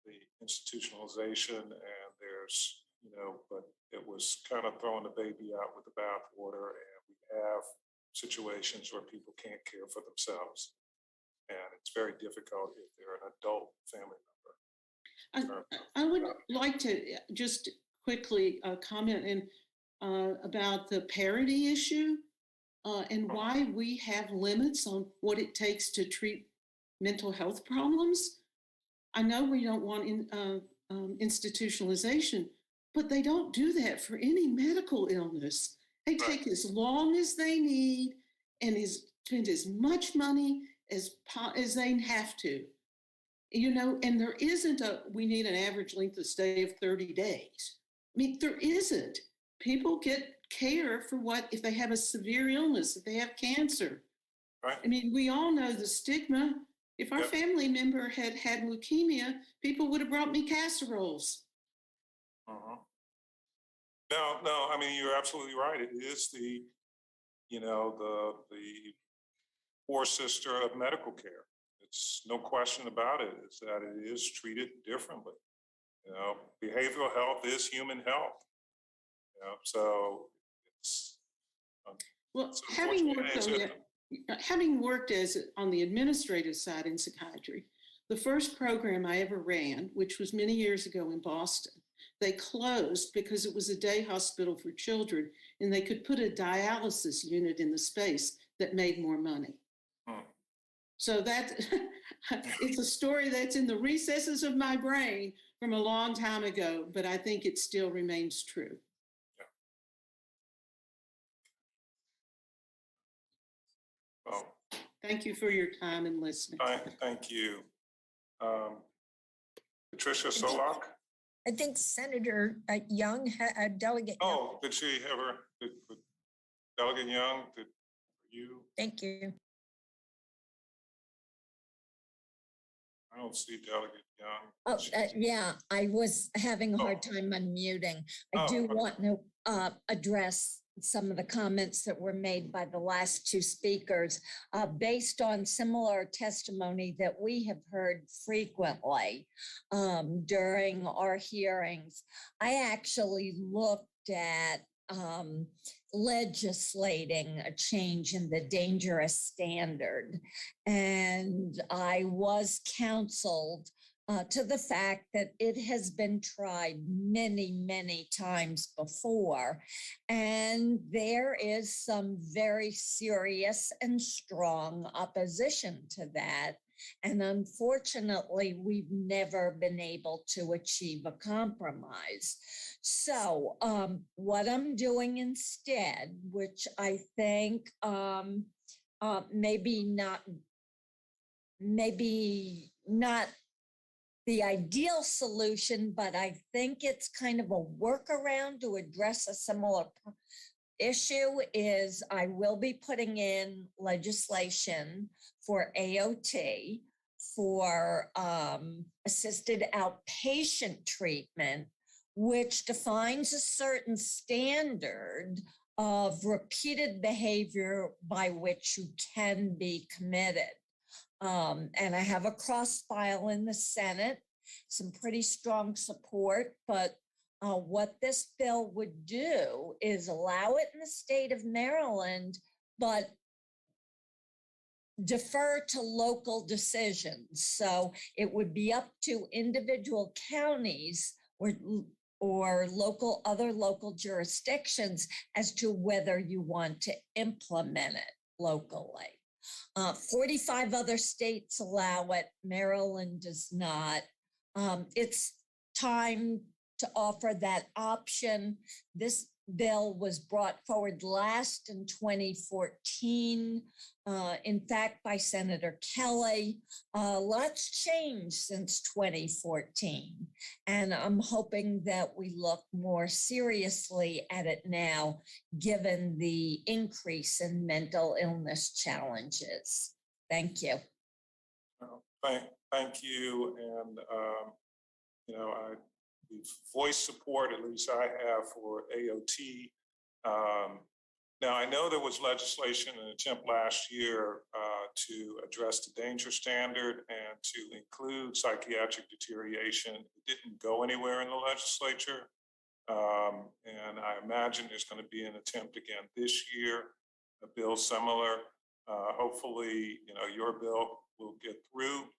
the institutionalization, and there's but it was kind of throwing the baby out with the bathwater, and we have situations where people can't care for themselves, and it's very difficult if they're an adult family member. I would like to just quickly comment about the parity issue and why we have limits on what it takes to treat mental health problems. I know we don't want institutionalization, but they don't do that for any medical illness. They take as long as they need and spend as much money as they have to. And there isn't we need an average length of stay of 30 days. I mean, there isn't. People get care for if they have a severe illness, if they have cancer. Right. I mean, we all know the stigma. If our family member had leukemia, people would have brought me casseroles. No, I mean, you're absolutely right. It is the poor sister of medical care. It's no question about it. It's that it is treated differently. Behavioral health is human health. So it's having worked on the administrative side in psychiatry, the first program I ever ran, which was many years ago in Boston, they closed because it was a day hospital for children, and they could put a dialysis unit in the space that made more money. So that it's a story that's in the recesses of my brain from a long time ago, but I think it still remains true. Well, thank you for your time and listening. Thank you. Tricia Solak? I think Senator Young, Delegate Young. Oh, did she have her, Delegate Young, did you? Thank you. I don't see Delegate Young. Oh, yeah, I was having a hard time unmuting. I do want to address some of the comments that were made by the last two speakers based on similar testimony that we have heard frequently during our hearings. I actually looked at legislating a change in the dangerous standard, and I was counseled to the fact that it has been tried many, many times before. And there is some very serious and strong opposition to that. And unfortunately, we've never been able to achieve a compromise. So what I'm doing instead, which I think maybe not the ideal solution, but I think it's kind of a workaround to address a similar issue, is I will be putting in legislation for AOT for assisted outpatient treatment, which defines a certain standard of repeated behavior by which you can be committed. And I have a cross file in the Senate, some pretty strong support, but what this bill would do is allow it in the state of Maryland, but defer to local decisions. So it would be up to individual counties or other local jurisdictions as to whether you want to implement it locally. 45 other states allow it. Maryland does not. It's time to offer that option. This bill was brought forward last in 2014, in fact, by Senator Kelly. Lots changed since 2014. And I'm hoping that we look more seriously at it now, given the increase in mental illness challenges. Thank you. Thank you. And, we've voiced support, at least I have, for AOT. Now, I know there was legislation, an attempt last year to address the danger standard and to include psychiatric deterioration. It didn't go anywhere in the legislature. And I imagine there's going to be an attempt again this year, a bill similar. Hopefully, your bill will get through.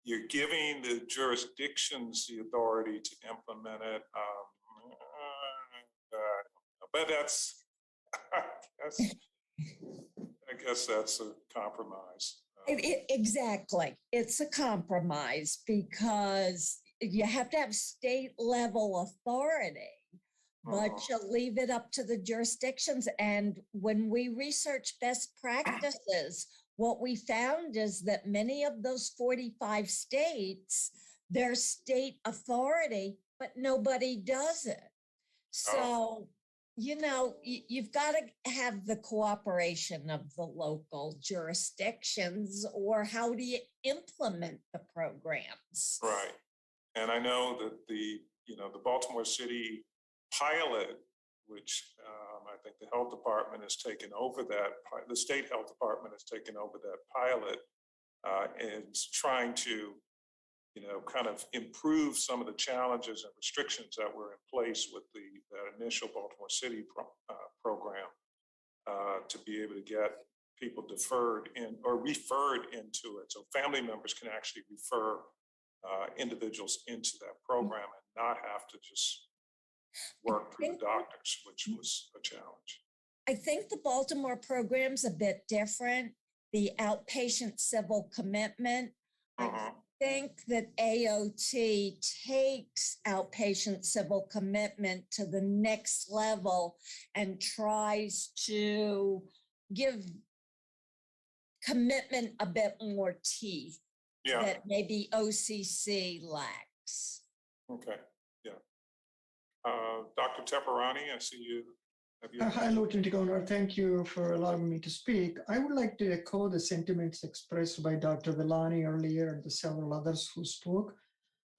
You're giving the jurisdictions the authority to implement it. But I guess that's a compromise. Exactly. It's a compromise because you have to have state level authority, but you leave it up to the jurisdictions. And when we research best practices, what we found is that many of those 45 states, they're state authority, but nobody does it. So, you've got to have the cooperation of the local jurisdictions, or how do you implement the programs? Right. And I know that the Baltimore City pilot, which I think the health department has taken over that, the state health department has taken over that pilot, and is trying to, kind of improve some of the challenges and restrictions that were in place with the initial Baltimore City program to be able to get people deferred in or referred into it. So family members can actually refer individuals into that program and not have to just work through the doctors, which was a challenge. I think the Baltimore program's a bit different the outpatient civil commitment. I think that AOT takes outpatient civil commitment to the next level and tries to give commitment a bit more teeth that maybe OCC lacks. Okay, yeah. Dr. Teperani, I see you. Hi, Lieutenant Governor. Thank you for allowing me to speak. I would like to echo the sentiments expressed by Dr. Villani earlier and the several others who spoke.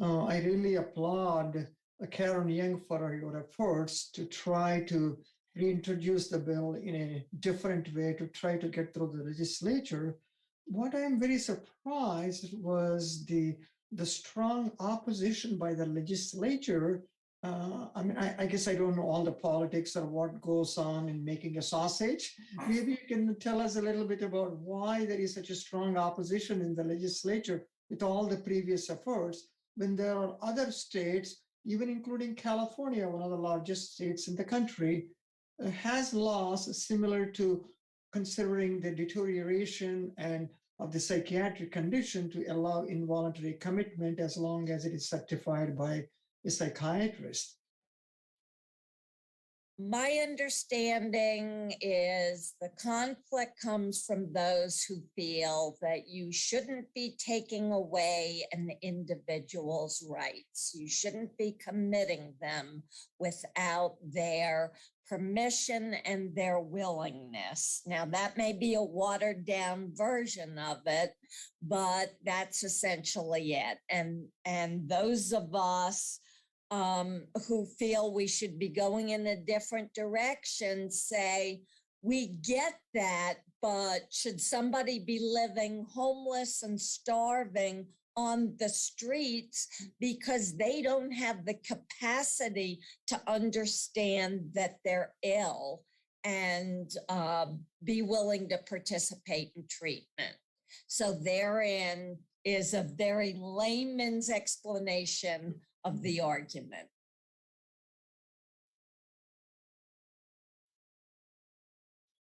I really applaud Karen Young for your efforts to try to reintroduce the bill in a different way to try to get through the legislature. What I'm very surprised was the strong opposition by the legislature. I mean, I guess I don't know all the politics or what goes on in making a sausage. Maybe you can tell us a little bit about why there is such a strong opposition in the legislature with all the previous efforts, when there are other states, even including California, one of the largest states in the country, has laws similar to considering the deterioration and of the psychiatric condition to allow involuntary commitment as long as it is certified by a psychiatrist. My understanding is the conflict comes from those who feel that you shouldn't be taking away an individual's rights. You shouldn't be committing them without their permission and their willingness. Now, that may be a watered down version of it, but that's essentially it. And those of us who feel we should be going in a different direction say, we get that, but should somebody be living homeless and starving on the streets because they don't have the capacity to understand that they're ill and be willing to participate in treatment? So therein is a very layman's explanation of the argument.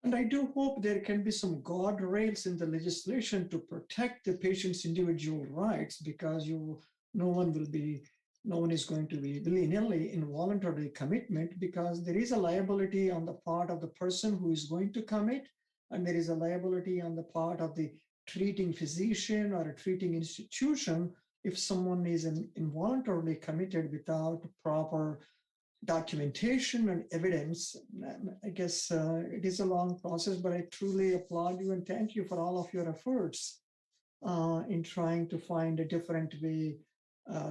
And I do hope there can be some guardrails in the legislation to protect the patient's individual rights, because no one is going to be willy-nilly involuntary commitment, because there is a liability on the part of the person who is going to commit, and there is a liability on the part of the treating physician or a treating institution if someone is involuntarily committed without proper documentation and evidence. I guess it is a long process, but I truly applaud you and thank you for all of your efforts in trying to find a different way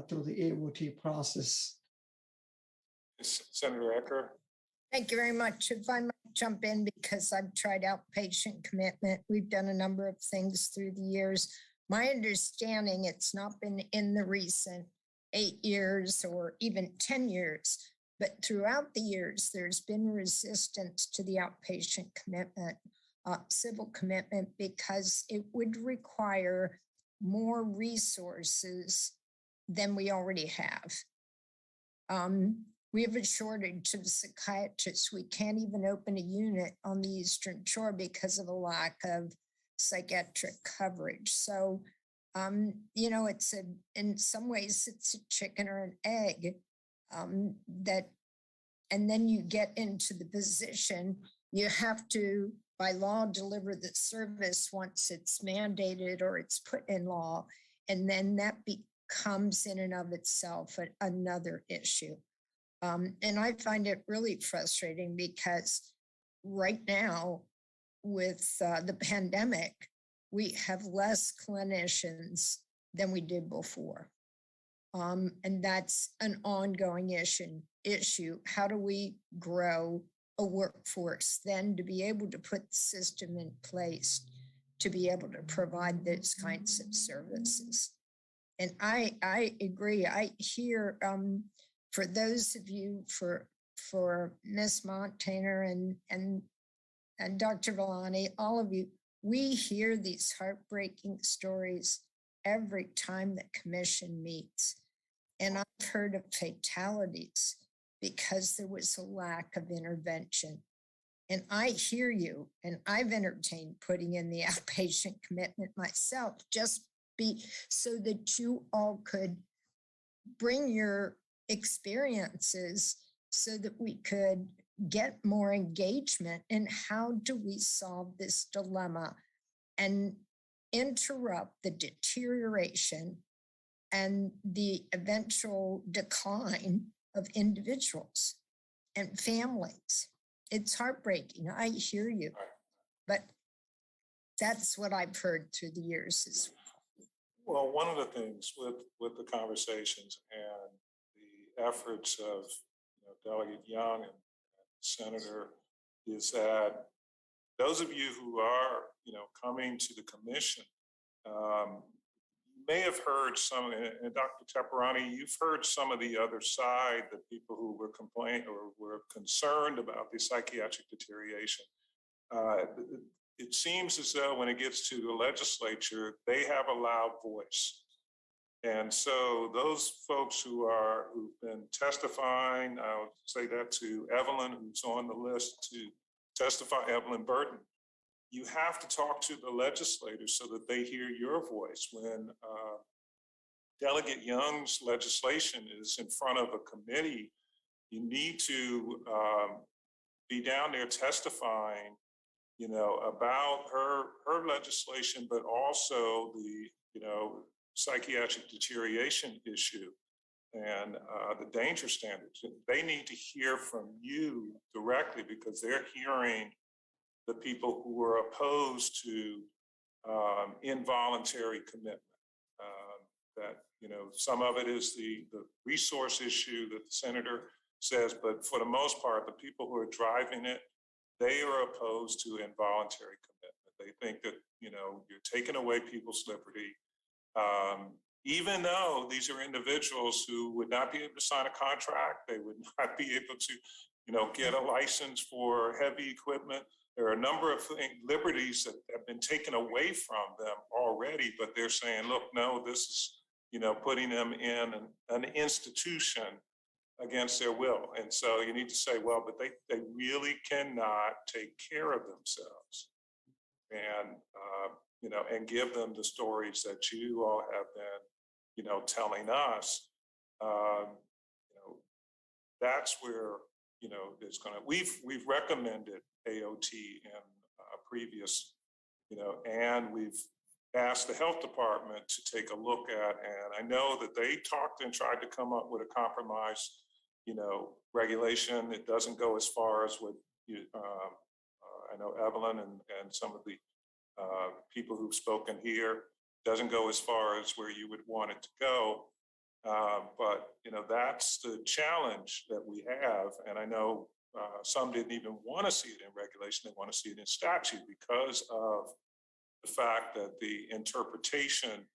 through the AOT process. Senator Ecker. Thank you very much. If I might jump in, because I've tried outpatient commitment. We've done a number of things through the years. My understanding, it's not been in the recent 8 years or even 10 years, but throughout the years, there's been resistance to the outpatient commitment, civil commitment, because it would require more resources than we already have. We have a shortage of psychiatrists. We can't even open a unit on the Eastern Shore because of a lack of psychiatric coverage. So, it's in some ways it's a chicken or an egg and then you get into the position, you have to, by law, deliver the service once it's mandated or it's put in law. And then that becomes in and of itself another issue. And I find it really frustrating because right now with the pandemic, we have less clinicians than we did before. And that's an ongoing issue. How do we grow a workforce then to be able to put the system in place to be able to provide those kinds of services? And I agree. I hear for those of you, for Ms. Montana and Dr. Villani, all of you, we hear these heartbreaking stories every time the commission meets. And I've heard of fatalities because there was a lack of intervention. And I hear you, and I've entertained putting in the outpatient commitment myself, just so that you all could bring your experiences so that we could get more engagement in how do we solve this dilemma and interrupt the deterioration and the eventual decline of individuals and families. It's heartbreaking. I hear you, but that's what I've heard through the years as well. One of the things with the conversations and the efforts of Delegate Young and Senator is that those of you who are coming to the commission may have heard some, and Dr. Teperani, you've heard some of the other side, the people who were complaining or were concerned about the psychiatric deterioration. It seems as though when it gets to the legislature, they have a loud voice. And so those folks who've been testifying, I'll say that to Evelyn, who's on the list to testify, Evelyn Burton, you have to talk to the legislators so that they hear your voice. When Delegate Young's legislation is in front of a committee, you need to be down there testifying, about her legislation, but also the, psychiatric deterioration issue and the danger standards. They need to hear from you directly because they're hearing the people who are opposed to involuntary commitment. That, some of it is the resource issue that the senator says, but for the most part, the people who are driving it, they are opposed to involuntary commitment. They think that, you're taking away people's liberty. Even though these are individuals who would not be able to sign a contract, they would not be able to, get a license for heavy equipment. There are a number of liberties that have been taken away from them already, but they're saying, look, no, this is, putting them in an institution against their will. And so you need to say, well, but they really cannot take care of themselves. And, and give them the stories that you all have been, telling us. That's where, it's gonna, we've recommended AOT in previous, and we've asked the health department to take a look at, and I know that they talked and tried to come up with a compromise, regulation. It doesn't go as far as what you, I know Evelyn and some of the people who've spoken here, doesn't go as far as where you would want it to go. But, that's the challenge that we have. And I know some didn't even want to see it in regulation. They want to see it in statute because of the fact that the interpretation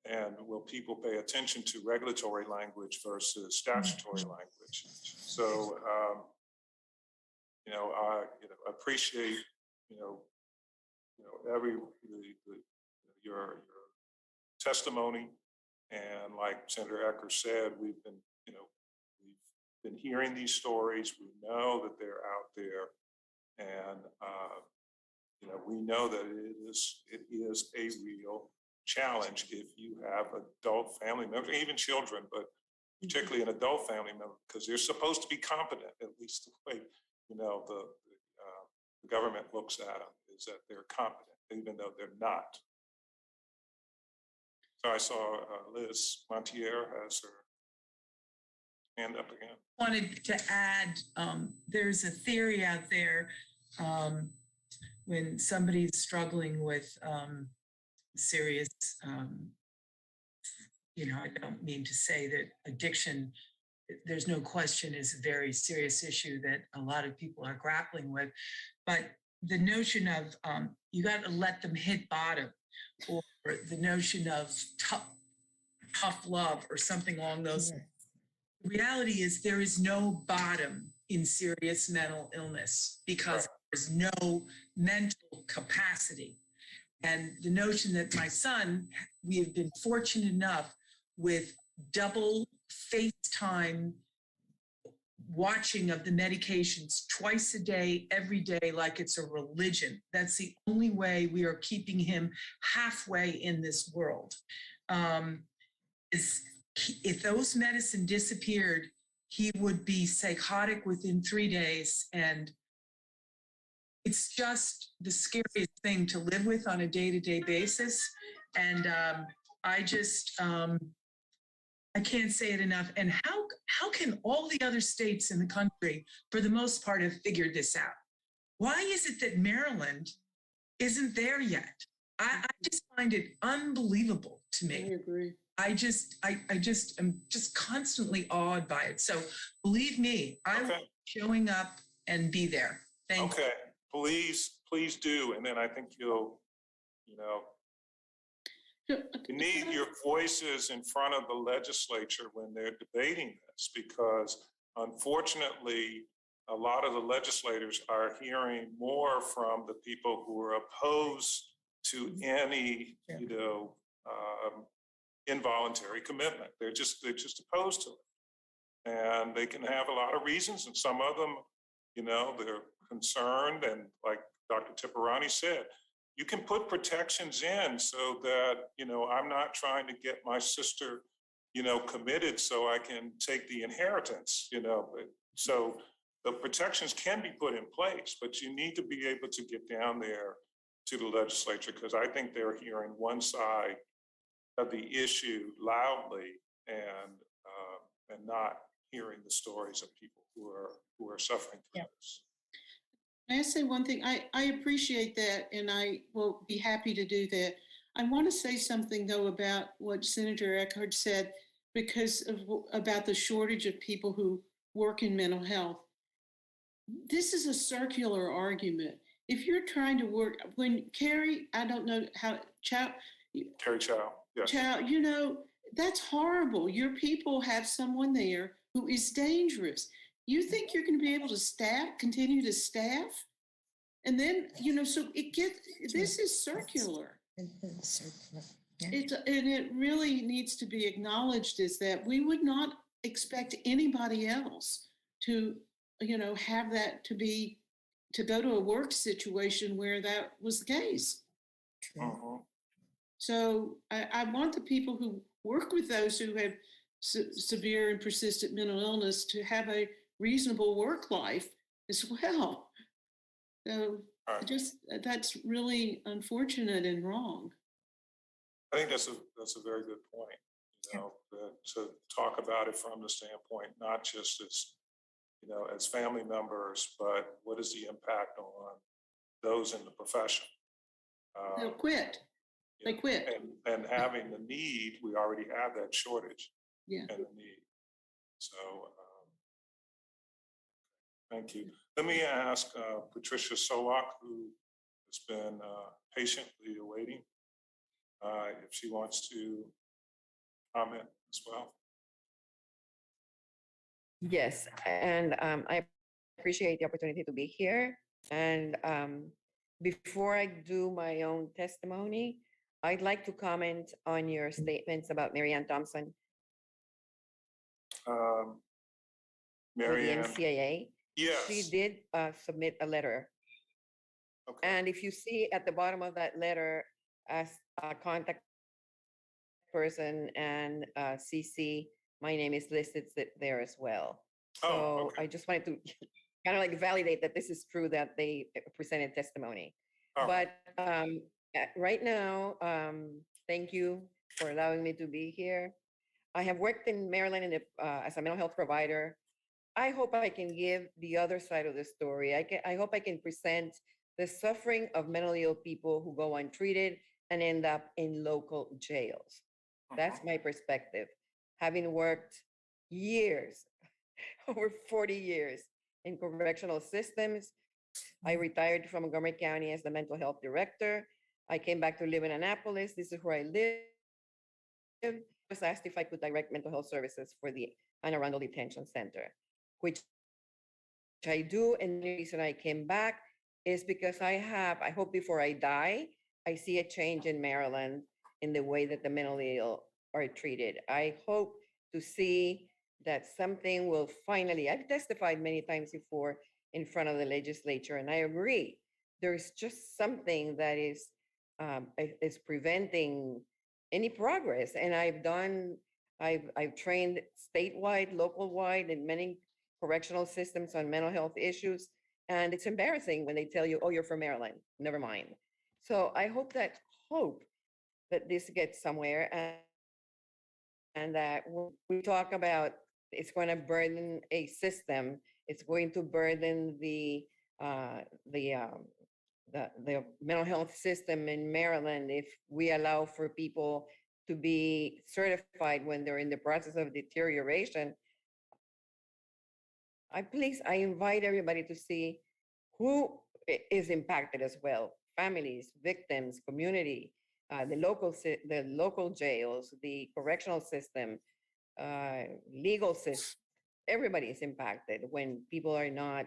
and will people pay attention to regulatory language versus statutory language. So, I appreciate, your testimony. And like Senator Ecker said, we've been hearing these stories. We know that they're out there, and we know that it is a real challenge if you have adult family members, even children, but particularly an adult family member, because they're supposed to be competent, at least the way the government looks at them, is that they're competent, even though they're not. So I saw Liz Montier has her hand up again. Wanted to add, there's a theory out there when somebody's struggling with serious, I don't mean to say that addiction, there's no question, is a very serious issue that a lot of people are grappling with. But the notion of you got to let them hit bottom, or the notion of tough love or something along those lines. The reality is there is no bottom in serious mental illness because there's no mental capacity. And the notion that my son, we have been fortunate enough with double FaceTime watching of the medications twice a day, every day, like it's a religion. That's the only way we are keeping him halfway in this world. If those medicine disappeared, he would be psychotic within 3 days. And it's just the scariest thing to live with on a day-to-day basis. And I can't say it enough. And how can all the other states in the country, for the most part, have figured this out? Why is it that Maryland isn't there yet? I just find it unbelievable to me. I agree. I am just constantly awed by it. So believe me, I will be showing up and be there. Thank you. Please do. And then I think you need your voices in front of the legislature when they're debating this, because unfortunately, a lot of the legislators are hearing more from the people who are opposed to any, involuntary commitment. They're just opposed to it. And they can have a lot of reasons, and some of them, they're concerned. And like Dr. Tipirani said, you can put protections in so that, I'm not trying to get my sister, committed so I can take the inheritance, So the protections can be put in place, but you need to be able to get down there to the legislature, because I think they're hearing one side of the issue loudly and not hearing the stories of people who are suffering from this. May I say one thing? I appreciate that, and I will be happy to do that. I want to say something, though, about what Senator Eckhart said, about the shortage of people who work in mental health. This is a circular argument. If you're trying to work, when Carrie, I don't know how, Carrie Chow, yes. Chow, that's horrible. Your people have someone there who is dangerous. You think you're going to be able to continue to staff? And then, so this is circular. And it really needs to be acknowledged is that we would not expect anybody else to, have that to go to a work situation where that was the case. So I want the people who work with those who have severe and persistent mental illness to have a reasonable work life as well. So that's really unfortunate and wrong. I think that's a very good point, to talk about it from the standpoint, not just as family members, but what is the impact on those in the profession? They'll quit. They quit. And having the need, we already have that shortage and the need. So thank you. Let me ask Patricia Solak, who has been patiently awaiting, if she wants to comment as well. Yes, and I appreciate the opportunity to be here. And before I do my own testimony, I'd like to comment on your statements about Marianne Thompson. Marianne. The NCAA. Yes. She did submit a letter. Okay. And if you see at the bottom of that letter as a contact person and CC, my name is listed there as well. So I just wanted to kind of like validate that this is true, that they presented testimony. But right now, thank you for allowing me to be here. I have worked in Maryland as a mental health provider. I hope I can give the other side of the story. I hope I can present the suffering of mentally ill people who go untreated and end up in local jails. That's my perspective. Having worked years, over 40 years in correctional systems, I retired from Montgomery County as the mental health director. I came back to live in Annapolis. This is where I live. I was asked if I could direct mental health services for the Anne Arundel Detention Center, which I do. And the reason I came back is because I hope before I die, I see a change in Maryland in the way that the mentally ill are treated. I hope to see that something will finally, I've testified many times before in front of the legislature, and I agree. There's just something that is preventing any progress. And I've trained statewide, local wide, in many correctional systems on mental health issues. And it's embarrassing when they tell you, oh, you're from Maryland, never mind. So I hope that this gets somewhere, and that when we talk about it's going to burden a system, it's going to burden the mental health system in Maryland if we allow for people to be certified when they're in the process of deterioration. I invite everybody to see who is impacted as well: families, victims, community, the local jails, the correctional system, legal system. Everybody is impacted when people are not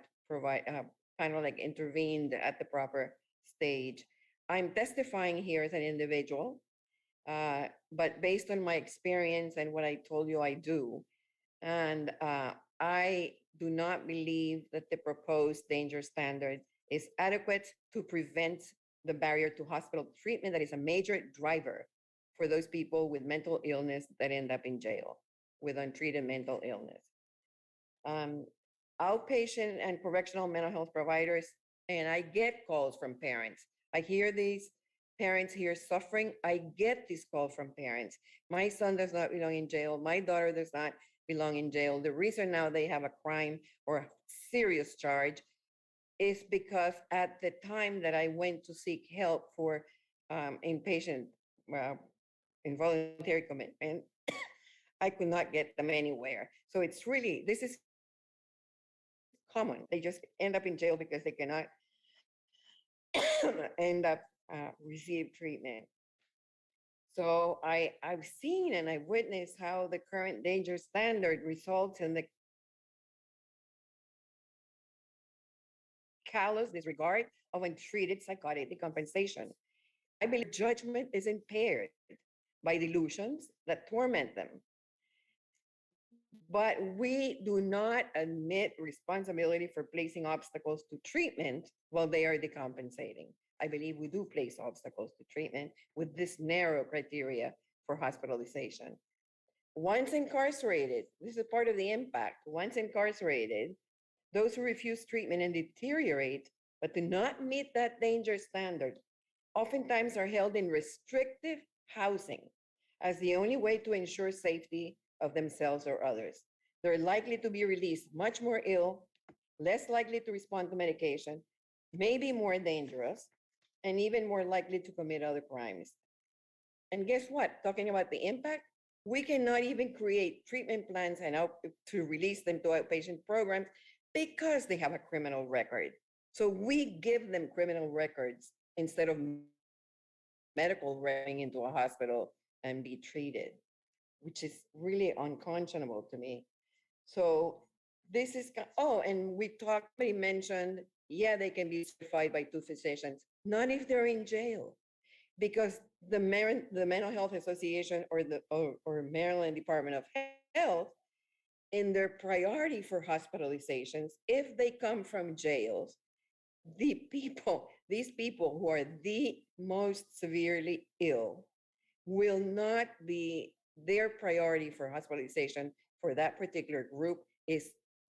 kind of like intervened at the proper stage. I'm testifying here as an individual, but based on my experience and what I told you I do, and I do not believe that the proposed danger standard is adequate to prevent the barrier to hospital treatment that is a major driver for those people with mental illness that end up in jail with untreated mental illness. Outpatient and correctional mental health providers, and I get calls from parents. I hear these parents here suffering. I get these calls from parents. My son does not belong in jail. My daughter does not belong in jail. The reason now they have a crime or a serious charge is because at the time that I went to seek help for inpatient involuntary commitment, I could not get them anywhere. So it's really, this is common. They just end up in jail because they cannot end up receive treatment. So I've seen and I've witnessed how the current danger standard results in the callous disregard of untreated psychotic decompensation. I believe judgment is impaired by delusions that torment them. But we do not admit responsibility for placing obstacles to treatment while they are decompensating. I believe we do place obstacles to treatment with this narrow criteria for hospitalization. Once incarcerated, this is part of the impact. Once incarcerated, those who refuse treatment and deteriorate, but do not meet that danger standard, oftentimes are held in restrictive housing as the only way to ensure safety of themselves or others. They're likely to be released much more ill, less likely to respond to medication, maybe more dangerous, and even more likely to commit other crimes. And guess what? Talking about the impact, we cannot even create treatment plans and to release them to outpatient programs because they have a criminal record. So we give them criminal records instead of medical running into a hospital and be treated, which is really unconscionable to me. So this is, and we mentioned, yeah, they can be certified by 2 physicians, not if they're in jail, because the Mental Health Association or Maryland Department of Health, in their priority for hospitalizations, if they come from jails, these people who are the most severely ill will not be, their priority for hospitalization for that particular group is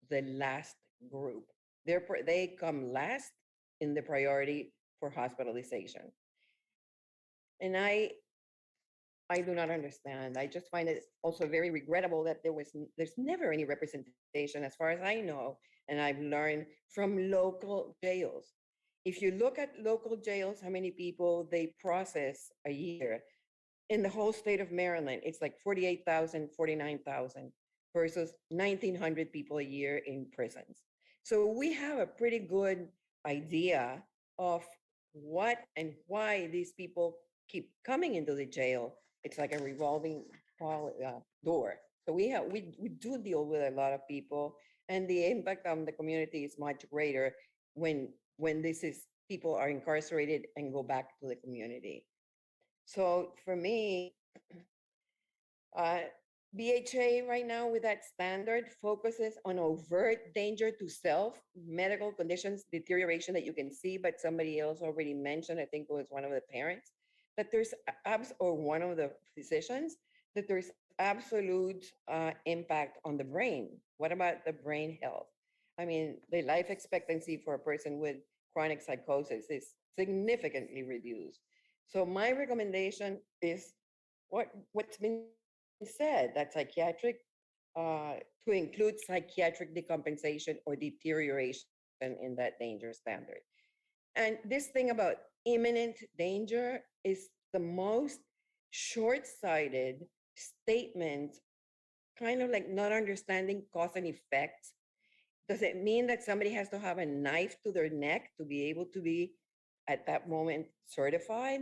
the last group. They come last in the priority for hospitalization. And I do not understand. I just find it also very regrettable that there's never any representation, as far as I know, and I've learned, from local jails. If you look at local jails, how many people they process a year, in the whole state of Maryland, it's like 48,000, 49,000 versus 1,900 people a year in prisons. So we have a pretty good idea of what and why these people keep coming into the jail. It's like a revolving door. So we do deal with a lot of people, and the impact on the community is much greater when people are incarcerated and go back to the community. So for me, BHA right now with that standard focuses on overt danger to self, medical conditions, deterioration that you can see, but somebody else already mentioned, I think it was one of the parents, that there's, or one of the physicians, that there's absolute impact on the brain. What about the brain health? I mean, the life expectancy for a person with chronic psychosis is significantly reduced. So my recommendation is what's been said, that psychiatric, to include psychiatric decompensation or deterioration in that danger standard. And this thing about imminent danger is the most short-sighted statement, kind of like not understanding cause and effect. Does it mean that somebody has to have a knife to their neck to be able to be at that moment certified?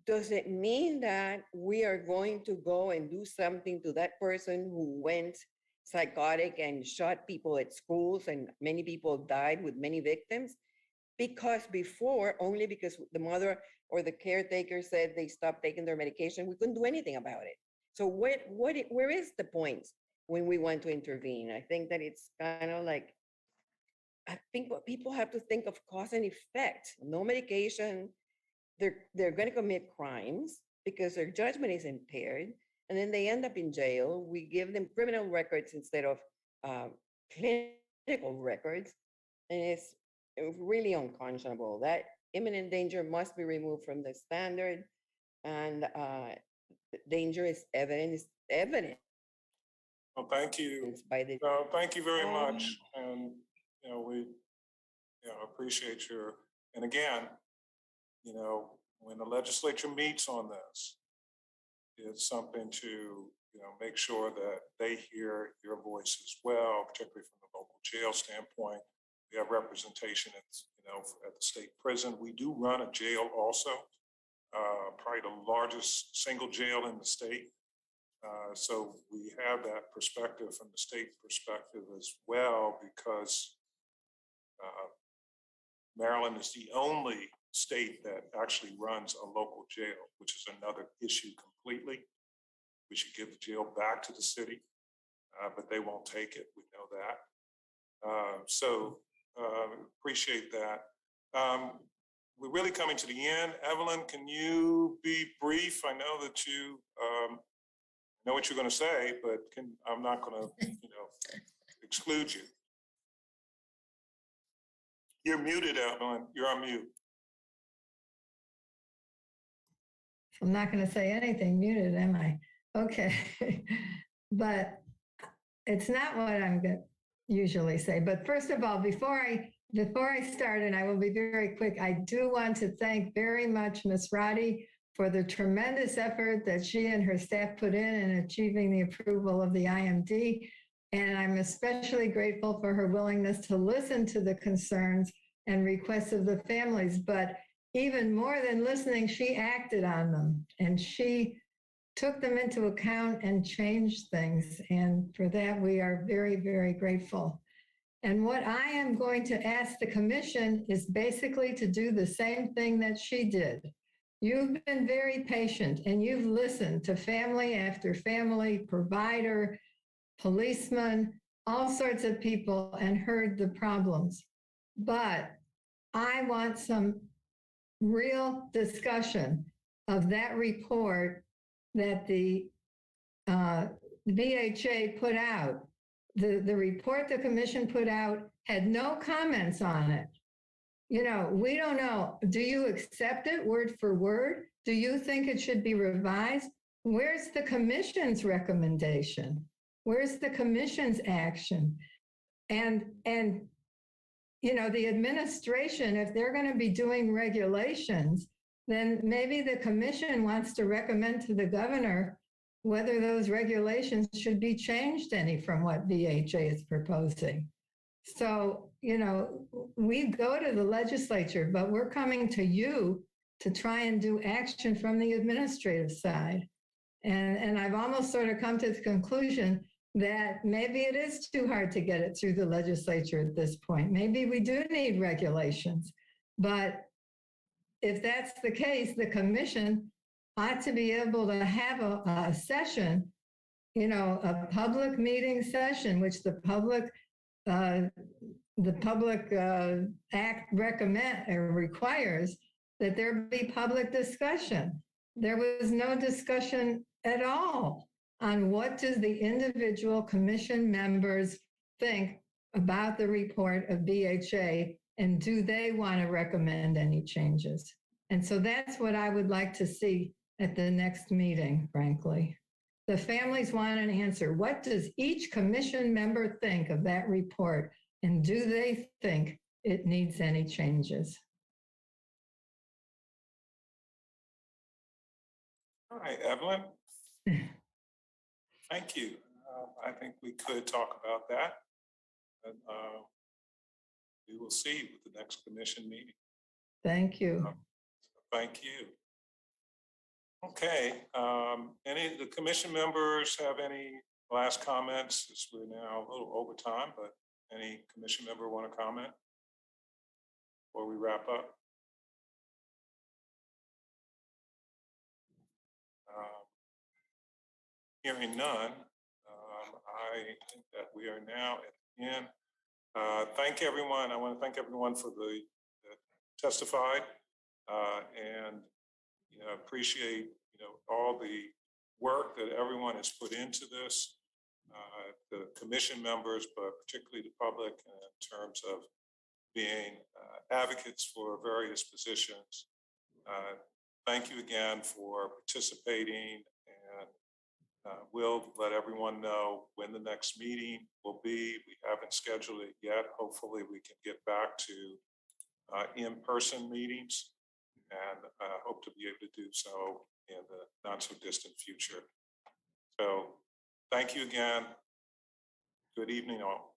Does it mean that we are going to go and do something to that person who went psychotic and shot people at schools and many people died with many victims? Because before, only because the mother or the caretaker said they stopped taking their medication, we couldn't do anything about it. So where is the point when we want to intervene? I think that it's kind of like, I think what people have to think of cause and effect. No medication, they're going to commit crimes because their judgment is impaired, and then they end up in jail. We give them criminal records instead of clinical records, and it's really unconscionable. That imminent danger must be removed from the standard, and danger is evidence. Well, thank you. Thank you very much, and we appreciate your. And again, when the legislature meets on this, it's something to, make sure that they hear your voice as well, particularly from the local jail standpoint. We have representation at the state prison. We do run a jail also, probably the largest single jail in the state. So we have that perspective from the state perspective as well, because Maryland is the only state that actually runs a local jail, which is another issue completely. We should give the jail back to the city, but they won't take it. We know that. So appreciate that. We're really coming to the end. Evelyn, can you be brief? I know that you know what you're going to say, but I'm not going to, exclude you. You're muted, Evelyn. You're on mute. I'm not going to say anything muted, am I? Okay. But it's not what I'm going to usually say. But first of all, before I start, and I will be very quick, I do want to thank very much Ms. Roddy for the tremendous effort that she and her staff put in achieving the approval of the IMD. And I'm especially grateful for her willingness to listen to the concerns and requests of the families. But even more than listening, she acted on them, and she took them into account and changed things. And for that, we are very, very grateful. And what I am going to ask the commission is basically to do the same thing that she did. You've been very patient, and you've listened to family after family, provider, policeman, all sorts of people, and heard the problems. But I want some real discussion of that report that the VHA put out. The report the commission put out had no comments on it. We don't know. Do you accept it word for word? Do you think it should be revised? Where's the commission's recommendation? Where's the commission's action? And the administration, if they're going to be doing regulations, then maybe the commission wants to recommend to the governor whether those regulations should be changed any from what VHA is proposing. So, we go to the legislature, but we're coming to you to try and do action from the administrative side. And I've almost sort of come to the conclusion that maybe it is too hard to get it through the legislature at this point. Maybe we do need regulations. But if that's the case, the commission ought to be able to have a session a public meeting session, which the public act recommend or requires that there be public discussion. There was no discussion at all on what does the individual commission members think about the report of BHA, and do they want to recommend any changes? And so that's what I would like to see at the next meeting, frankly. The families want an answer. What does each commission member think of that report? And do they think it needs any changes? All right, Evelyn. Thank you. I think we could talk about that. And, we will see with the next commission meeting. Thank you. Thank you. Okay, any of the commission members have any last comments? As we're now a little over time, but any commission member want to comment before we wrap up? Hearing none, I think that we are now at the end. Thank everyone. I want to thank everyone for the testified and appreciate all the work that everyone has put into this, the commission members, but particularly the public in terms of being advocates for various positions. Thank you again for participating, and we'll let everyone know when the next meeting will be. We haven't scheduled it yet. Hopefully we can get back to in-person meetings, and hope to be able to do so in the not so distant future. So thank you again. Good evening all.